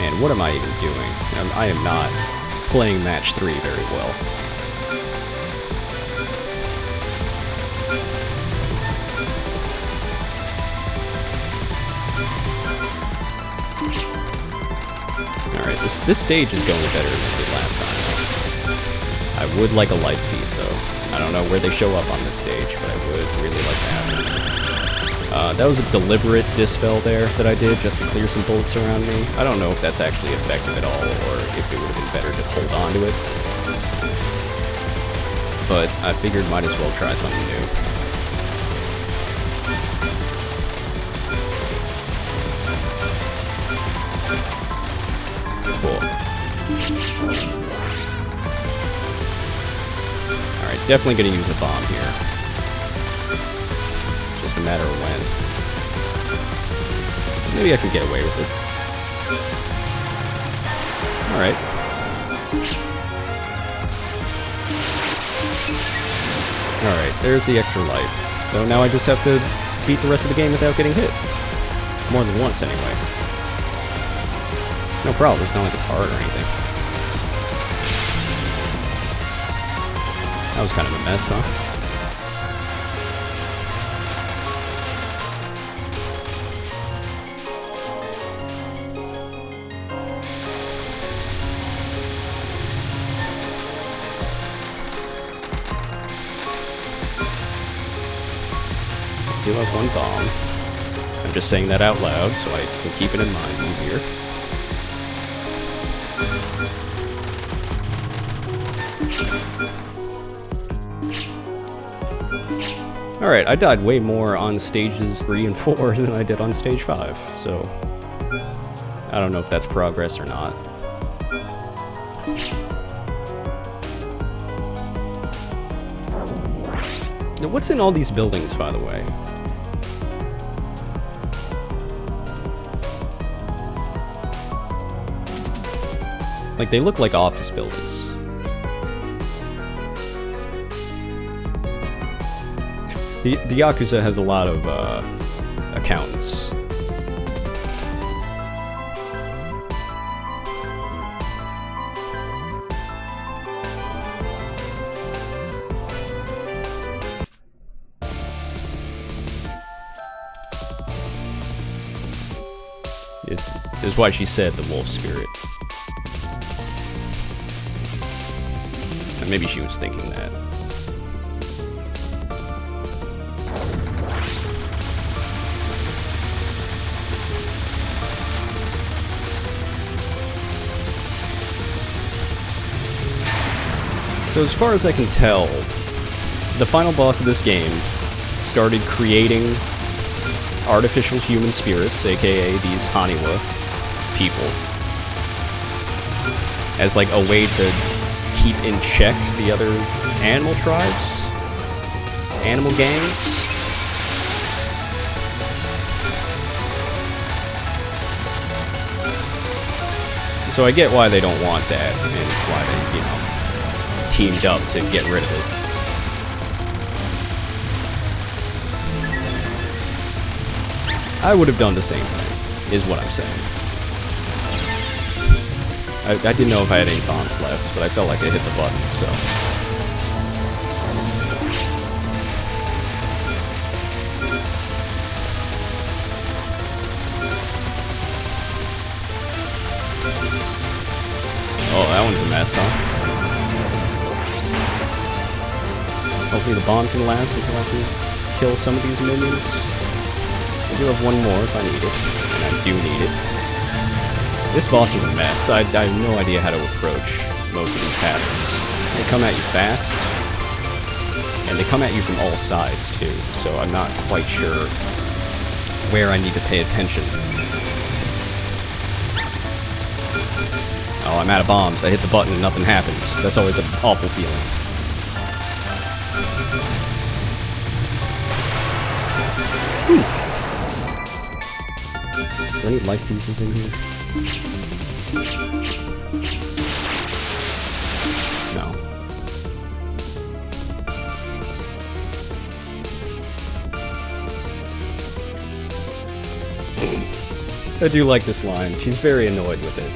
Man, what am I even doing? I am not playing match 3 very well. Alright, this stage is going better than it did last time. I would like a life piece, though. I don't know where they show up on this stage, but I would really like to have them. That was a deliberate dispel there that I did just to clear some bullets around me. I don't know if that's actually effective at all, or if it would have been better to hold on to it. But I figured might as well try something new. Cool. Alright, definitely gonna use a bomb here. Just a matter of when. Maybe I can get away with it. Alright. Alright, there's the extra life. So now I just have to beat the rest of the game without getting hit. More than once, anyway. No problem, it's not like it's hard or anything. That was kind of a mess, huh? I do have one bomb. I'm just saying that out loud so I can keep it in mind easier. Alright, I died way more on stages 3 and 4 than I did on stage 5, so I don't know if that's progress or not. Now, what's in all these buildings, by the way? Like, they look like office buildings. The Yakuza has a lot of accountants. It's why she said the wolf spirit. And maybe she was thinking that. So as far as I can tell, the final boss of this game started creating artificial human spirits, aka these Haniwa people, as like a way to keep in check the other animal tribes, animal gangs. So I get why they don't want that, and why they, you know, teamed up to get rid of it. I would have done the same thing, is what I'm saying. I didn't know if I had any bombs left, but I felt like I hit the button, so. Oh, that one's a mess, huh? Hopefully the bomb can last until I can kill some of these minions. I do have one more if I need it, and I do need it. This boss is a mess. I have no idea how to approach most of these patterns. They come at you fast, and they come at you from all sides too, so I'm not quite sure where I need to pay attention. Oh, I'm out of bombs. I hit the button and nothing happens. That's always an awful feeling. Whew. Are there any life pieces in here? No. I do like this line. She's very annoyed with it.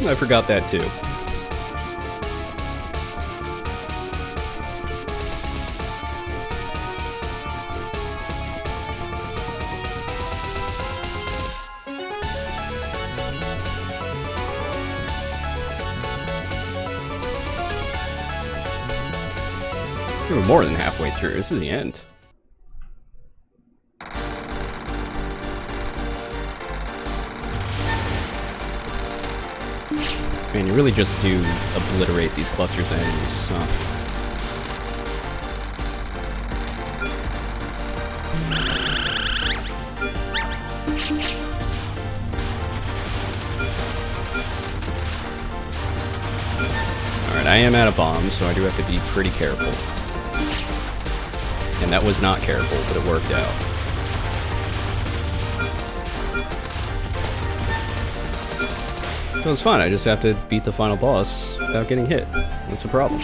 I forgot that too. We're more than halfway through. This is the end. Man, you really just do obliterate these clusters of enemies, huh? Alright, I am out of bombs, so I do have to be pretty careful. And that was not careful, but it worked out. So it's fine, I just have to beat the final boss without getting hit. What's the problem?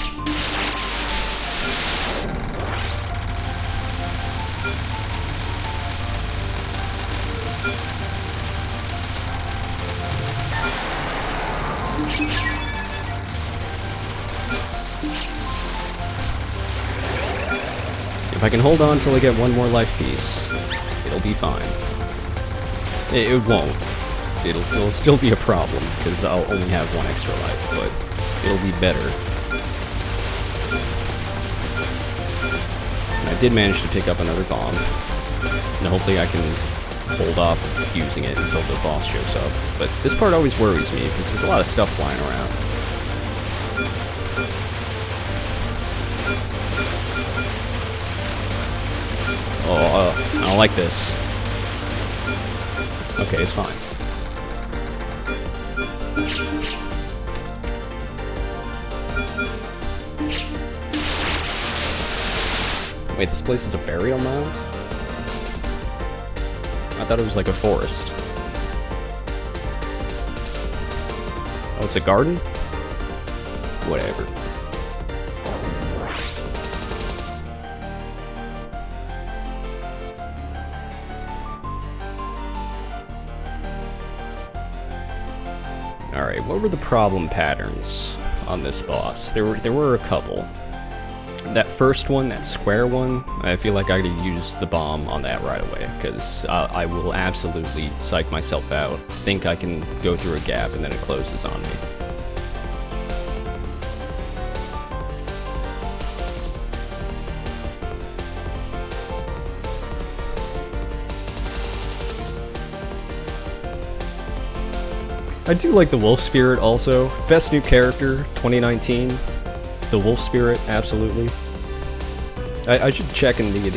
If I can hold on till I get one more life piece, it'll be fine. It won't. It'll still be a problem, because I'll only have one extra life, but it'll be better. And I did manage to pick up another bomb, and hopefully I can hold off using it until the boss shows up. But this part always worries me, because there's a lot of stuff flying around. Oh, I don't like this. Okay, it's fine. Wait, this place is a burial mound? I thought it was like a forest. Oh, it's a garden? Whatever. Alright, what were the problem patterns on this boss? There were a couple. That first one, that square one, I feel like I could use the bomb on that right away, because I will absolutely psych myself out, think I can go through a gap, and then it closes on me. I do like the Wolf Spirit also. Best new character, 2019. The Wolf Spirit, absolutely. I should check in the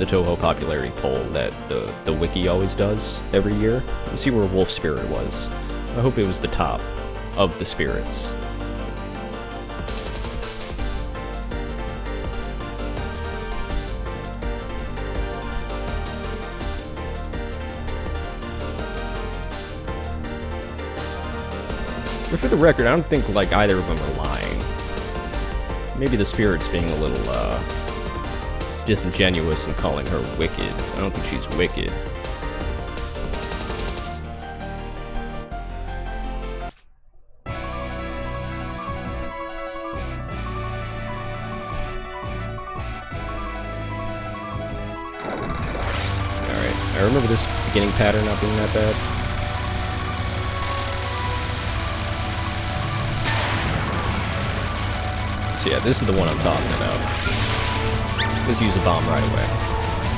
Touhou popularity poll that the wiki always does every year and see where Wolf Spirit was. I hope it was the top of the spirits. But for the record, I don't think like either of them are lying. Maybe the spirit's being a little disingenuous in calling her wicked. I don't think she's wicked. Alright, I remember this beginning pattern not being that bad. So yeah, this is the one I'm talking about. Just use a bomb right away.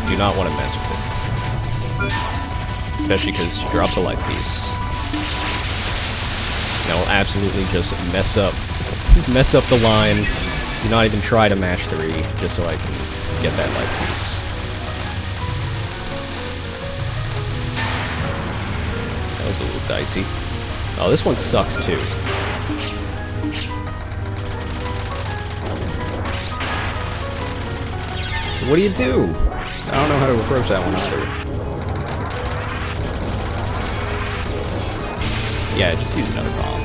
Do not want to mess with it. Especially because she drops a life piece. That will absolutely just mess up mess up the line, do not even try to mash 3, just so I can get that life piece. That was a little dicey. Oh, this one sucks too. What do you do? I don't know how to approach that one either. Yeah, just use another bomb.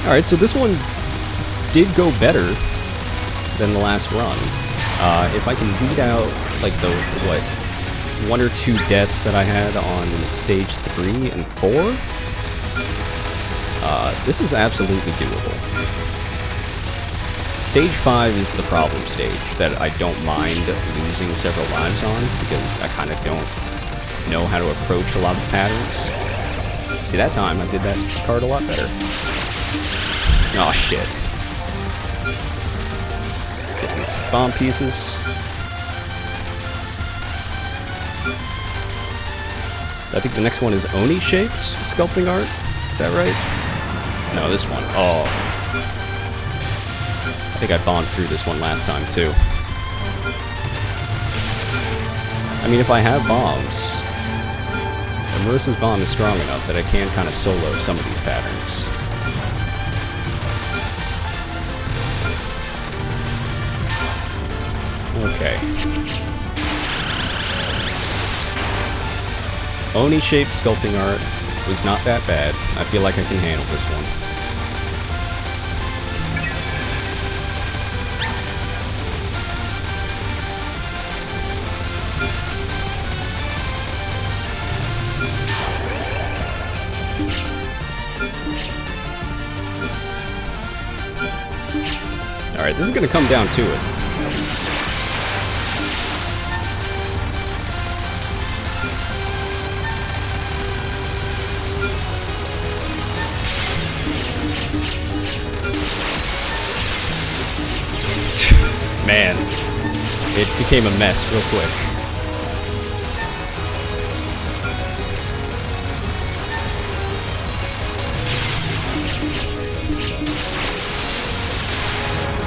Alright, so this one did go better than the last run. If I can beat out, like, the, what, 1 or 2 deaths that I had on stage 3 and 4, this is absolutely doable. Stage 5 is the problem stage that I don't mind losing several lives on, because I kind of don't know how to approach a lot of patterns. See, that time I did that card a lot better. Oh shit. Get these bomb pieces. I think the next one is Oni-shaped sculpting art. Is that right? No, this one. Oh. I think I bombed through this one last time, too. I mean, if I have bombs, Marissa's bomb is strong enough that I can kind of solo some of these patterns. Okay. Oni-shaped sculpting art was not that bad. I feel like I can handle this one. Alright, this is gonna come down to it. Man, it became a mess real quick.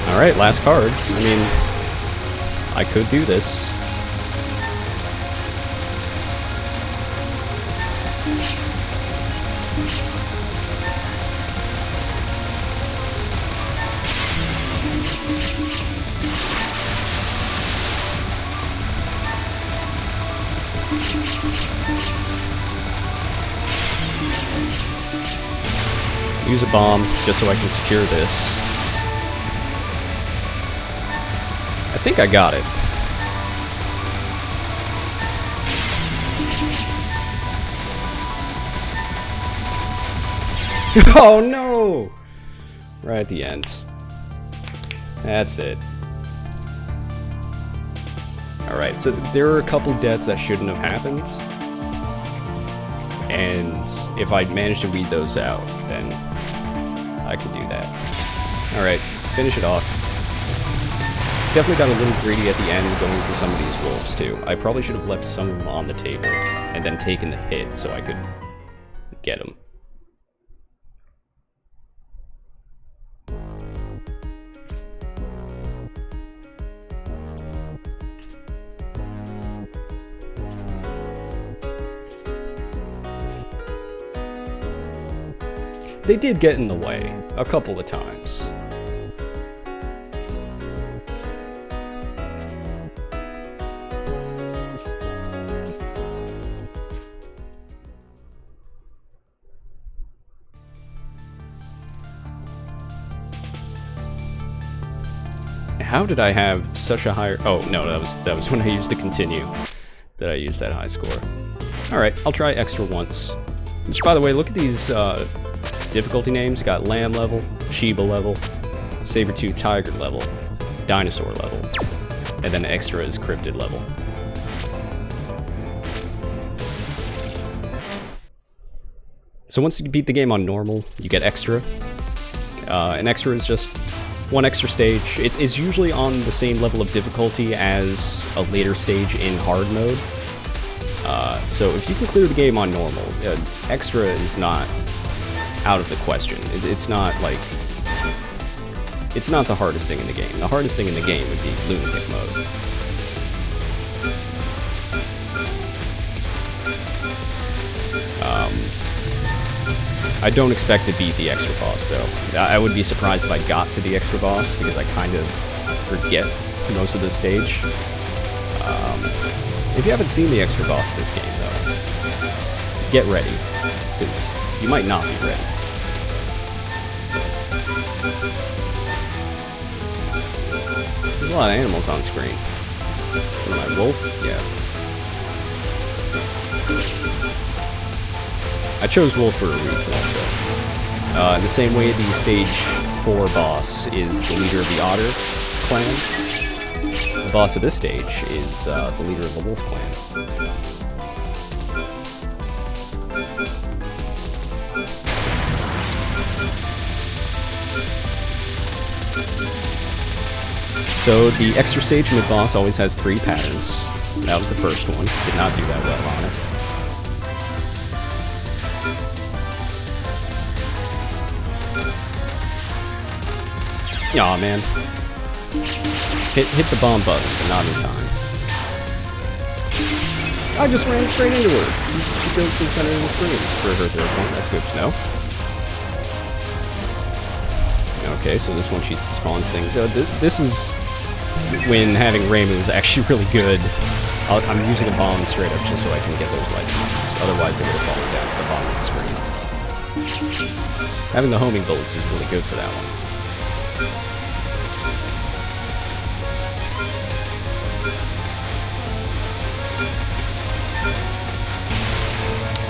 Alright, last card. I mean, I could do this. Use a bomb just so I can secure this. I think I got it. Oh no! Right at the end. That's it. Alright, so there are a couple deaths that shouldn't have happened. And if I'd managed to weed those out, then I could do that. Alright, finish it off. Definitely got a little greedy at the end going for some of these wolves too. I probably should have left some of them on the table and then taken the hit so I could get them. They did get in the way a couple of times. How did I have such a higher... Oh, no, that was when I used to continue that I used that high score. Alright, I'll try extra once. Which, by the way, look at these difficulty names. You got Lamb level, Sheba level, Sabertooth Tiger level, Dinosaur level, and then extra is Cryptid level. So once you beat the game on normal, you get extra. And extra is just one extra stage. It is usually on the same level of difficulty as a later stage in hard mode. So if you can clear the game on normal, extra is not out of the question. It's not like... It's not the hardest thing in the game. The hardest thing in the game would be lunatic mode. I don't expect to beat the extra boss, though. I would be surprised if I got to the extra boss, because I kind of forget most of the stage. If you haven't seen the extra boss of this game, though, get ready, because you might not be ready. There's a lot of animals on screen. What am I, wolf? Yeah. I chose wolf for a reason, also. In the same way, the stage 4 boss is the leader of the otter clan. The boss of this stage is the leader of the wolf clan. So the extra stage mid-boss always has 3 patterns. That was the first one. Did not do that well on it. Aw, man. Hit the bomb button, but not in time. I just ran straight into her. She goes to the center of the screen for her third point. That's good to know. Okay, so this one she spawns things. This is when having Raymond is actually really good. I'm using a bomb straight up just so I can get those light pieces. Otherwise, they would have fallen down to the bottom of the screen. Having the homing bullets is really good for that one.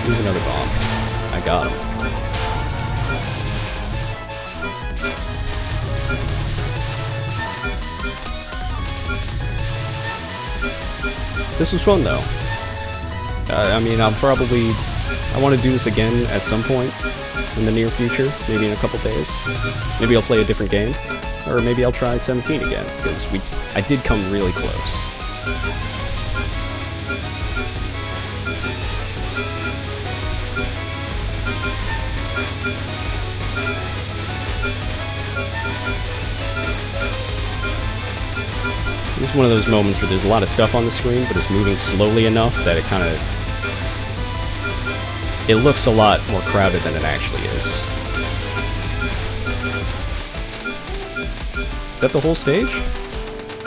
Use another bomb. I got him. This was fun, though. I mean, I want to do this again at some point in the near future, maybe in a couple days. Maybe I'll play a different game, or maybe I'll try 17 again, because I did come really close. This is one of those moments where there's a lot of stuff on the screen, but it's moving slowly enough that it looks a lot more crowded than it actually is. Is that the whole stage?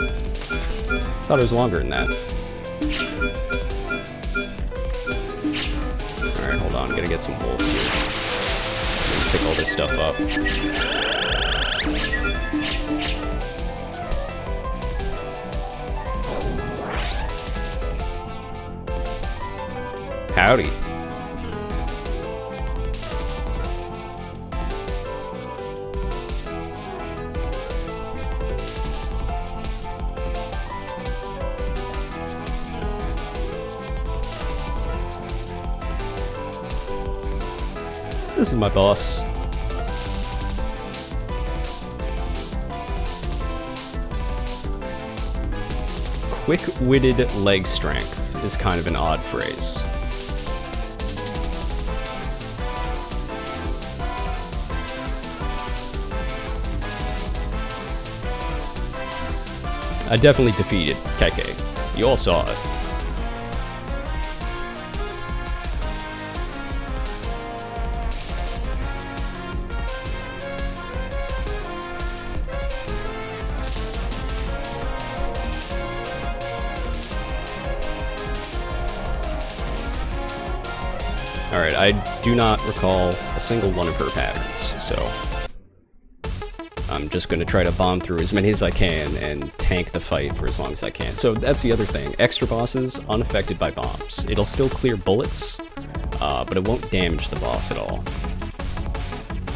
I thought it was longer than that. Alright, hold on, gotta get some wolves here. Pick all this stuff up. Howdy. This is my boss. Quick-witted leg strength is kind of an odd phrase. I definitely defeated Keke. You all saw it. Alright, I do not recall a single one of her patterns, so I'm just going to try to bomb through as many as I can and tank the fight for as long as I can. So that's the other thing. Extra bosses, unaffected by bombs. It'll still clear bullets, but it won't damage the boss at all.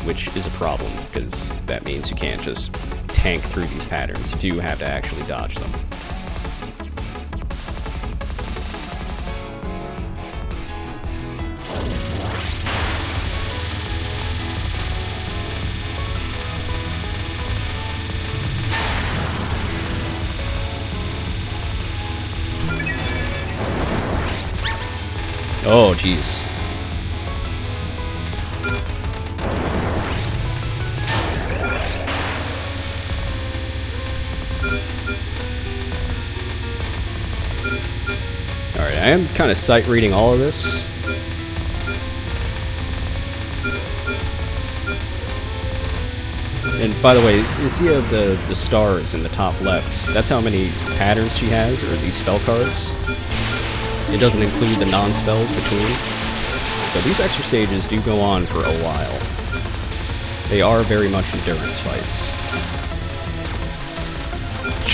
Which is a problem, because that means you can't just tank through these patterns. You do have to actually dodge them. Oh, jeez. Alright, I am kind of sight reading all of this. And by the way, you see the stars in the top left? That's how many patterns she has, or these spell cards. It doesn't include the non-spells between. So these extra stages do go on for a while. They are very much endurance fights.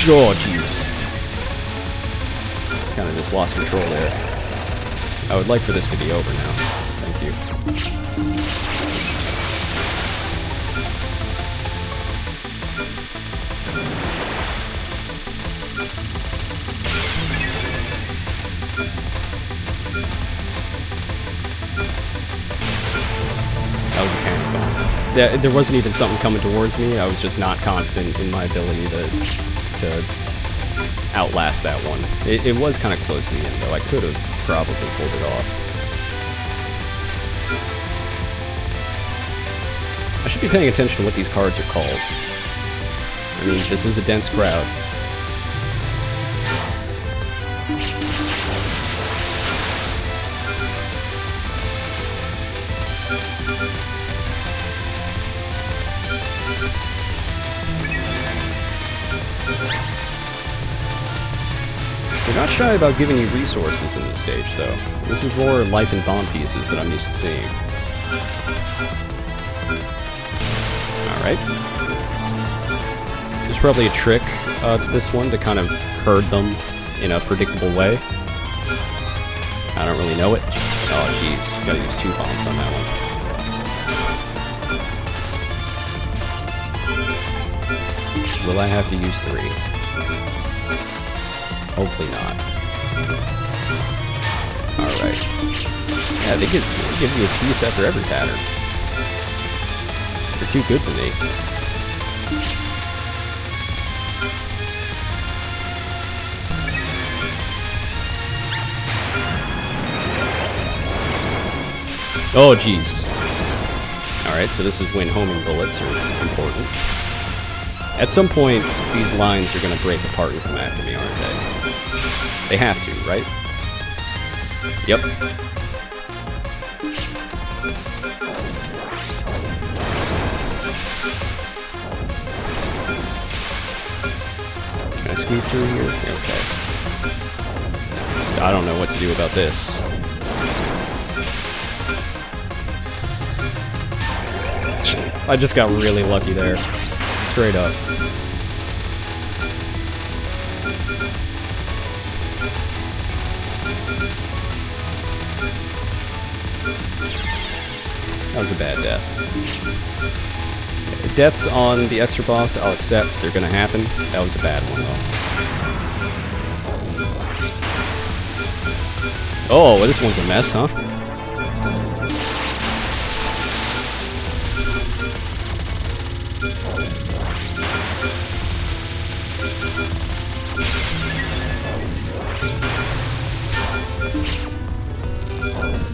Oh, jeez. Kind of just lost control there. I would like for this to be over now. Thank you. That was a panic bomb. There wasn't even something coming towards me. I was just not confident in my ability to outlast that one. It was kind of close to the end, though. I could have probably pulled it off. I should be paying attention to what these cards are called. I mean, this is a dense crowd. They're not shy about giving you resources in this stage, though. This is more life and bomb pieces that I'm used to seeing. Alright. There's probably a trick to this one to kind of herd them in a predictable way. I don't really know it. Oh, jeez. Gotta use 2 bombs on that one. Will I have to use 3? Hopefully not. Alright. Yeah, they give you a piece after every pattern. They're too good for me. Oh, jeez. Alright, so this is when homing bullets are important. At some point, these lines are going to break apart and come after me, aren't they? They have to, right? Yep. Can I squeeze through here? Okay. I don't know what to do about this. I just got really lucky there. Straight up. That was a bad death. Deaths on the extra boss, I'll accept. They're gonna happen. That was a bad one, though. Oh, well, this one's a mess, huh?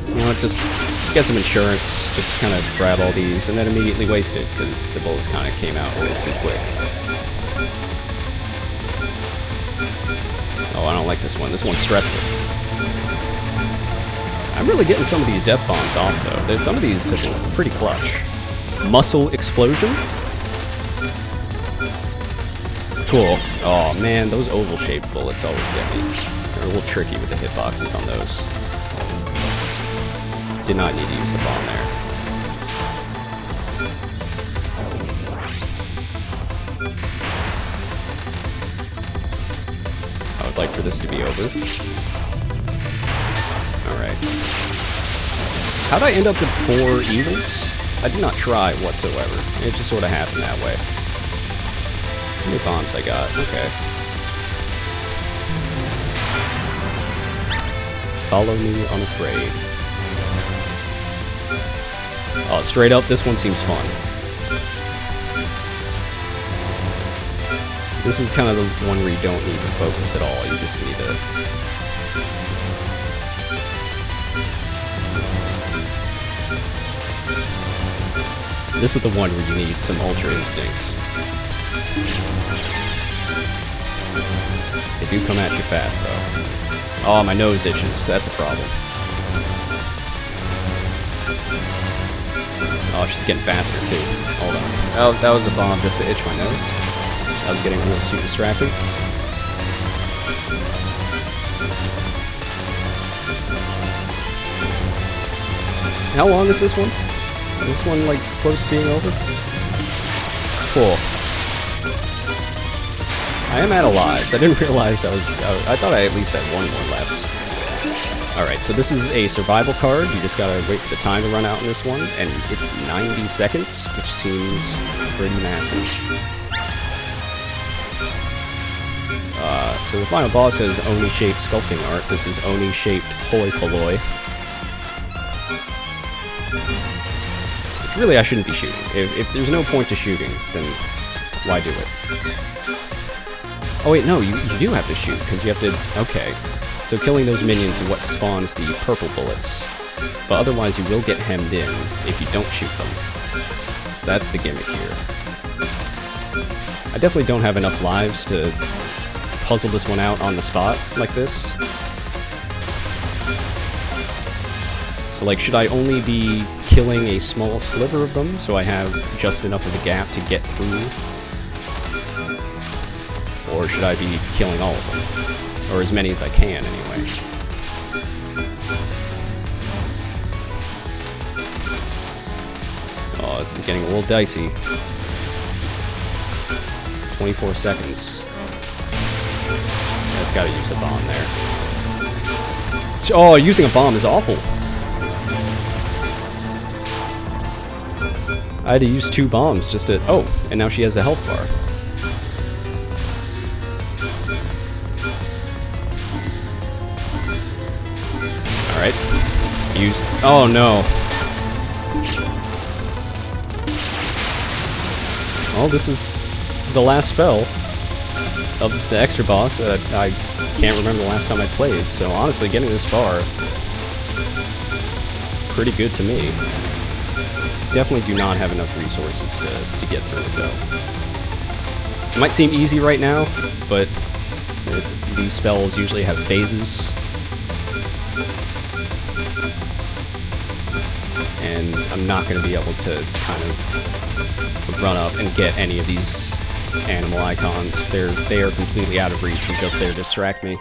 You know, just get some insurance, just kind of grab all these, and then immediately waste it, because the bullets kind of came out a little too quick. Oh, I don't like this one. This one's stressful. I'm really getting some of these death bombs off, though. Some of these have been pretty clutch. Muscle explosion? Cool. Oh, man, those oval-shaped bullets always get me. They're a little tricky with the hitboxes on those. Did not need to use a bomb there. I would like for this to be over. Alright. How'd I end up with 4 evils? I did not try whatsoever. It just sort of happened that way. How many bombs I got? Okay. Follow me unafraid. Oh, straight up, this one seems fun. This is kind of the one where you don't need to focus at all. You just need to This is the one where you need some Ultra Instincts. They do come at you fast, though. Oh, my nose itches. That's a problem. Oh, she's getting faster, too. Hold on. Oh, that was a bomb just to itch my nose. I was getting a little too distracted. How long is this one? Is this one, like, close to being over? Cool. I am out of lives. I didn't realize I thought I at least had one more left. Alright, so this is a survival card. You just gotta wait for the time to run out in this one, and it's 90 seconds, which seems pretty massive. So the final boss has Oni-shaped sculpting art. This is Oni-shaped hoi polloi. Which really I shouldn't be shooting. If there's no point to shooting, then why do it? Oh wait, no, you do have to shoot, because you have to... Okay. So killing those minions is what spawns the purple bullets. But otherwise you will get hemmed in if you don't shoot them. So that's the gimmick here. I definitely don't have enough lives to puzzle this one out on the spot like this. So like, should I only be killing a small sliver of them so I have just enough of a gap to get through? Or should I be killing all of them? Or as many as I can, anyway. Oh, it's getting a little dicey. 24 seconds. That's gotta use a bomb there. Oh, using a bomb is awful. I had to use 2 bombs just to... Oh, and now she has a health bar. Alright. Use... Oh, no. Well, this is the last spell of the extra boss. I can't remember the last time I played, so honestly, getting this far, pretty good to me. Definitely do not have enough resources to get through it, though. It might seem easy right now, but these spells usually have phases. And I'm not going to be able to kind of run up and get any of these animal icons. They are completely out of reach and just there to distract me.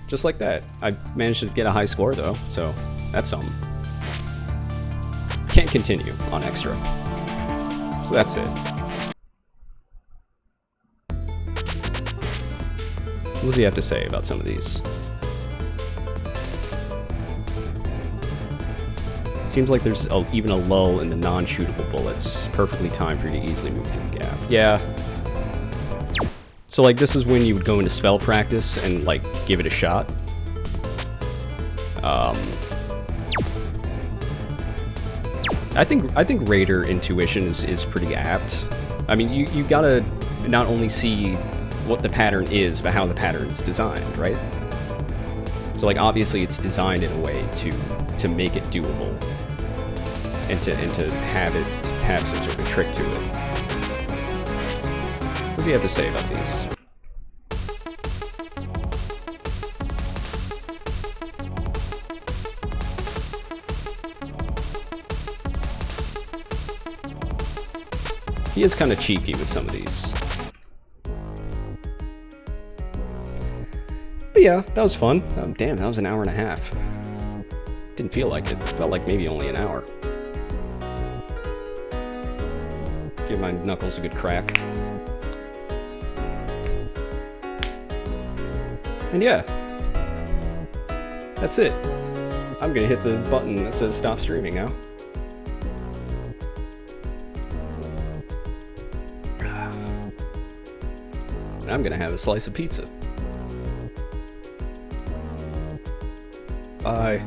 Just like that. I managed to get a high score, though, so that's something. Can't continue on extra. So that's it. What does he have to say about some of these? Seems like there's even a lull in the non-shootable bullets. Perfectly timed for you to easily move through the gap. Yeah. So like this is when you would go into spell practice and like give it a shot. I think Raider intuition is pretty apt. I mean, you gotta not only see what the pattern is, but how the pattern is designed, right? So like obviously it's designed in a way to make it doable, and to have some sort of trick to it. What does he have to say about these? He is kind of cheeky with some of these. But yeah, that was fun. Oh, damn, that was an hour and a half. Didn't feel like it. Felt like maybe only an hour. Give my knuckles a good crack. And yeah. That's it. I'm gonna hit the button that says stop streaming now. And I'm gonna have a slice of pizza. Bye.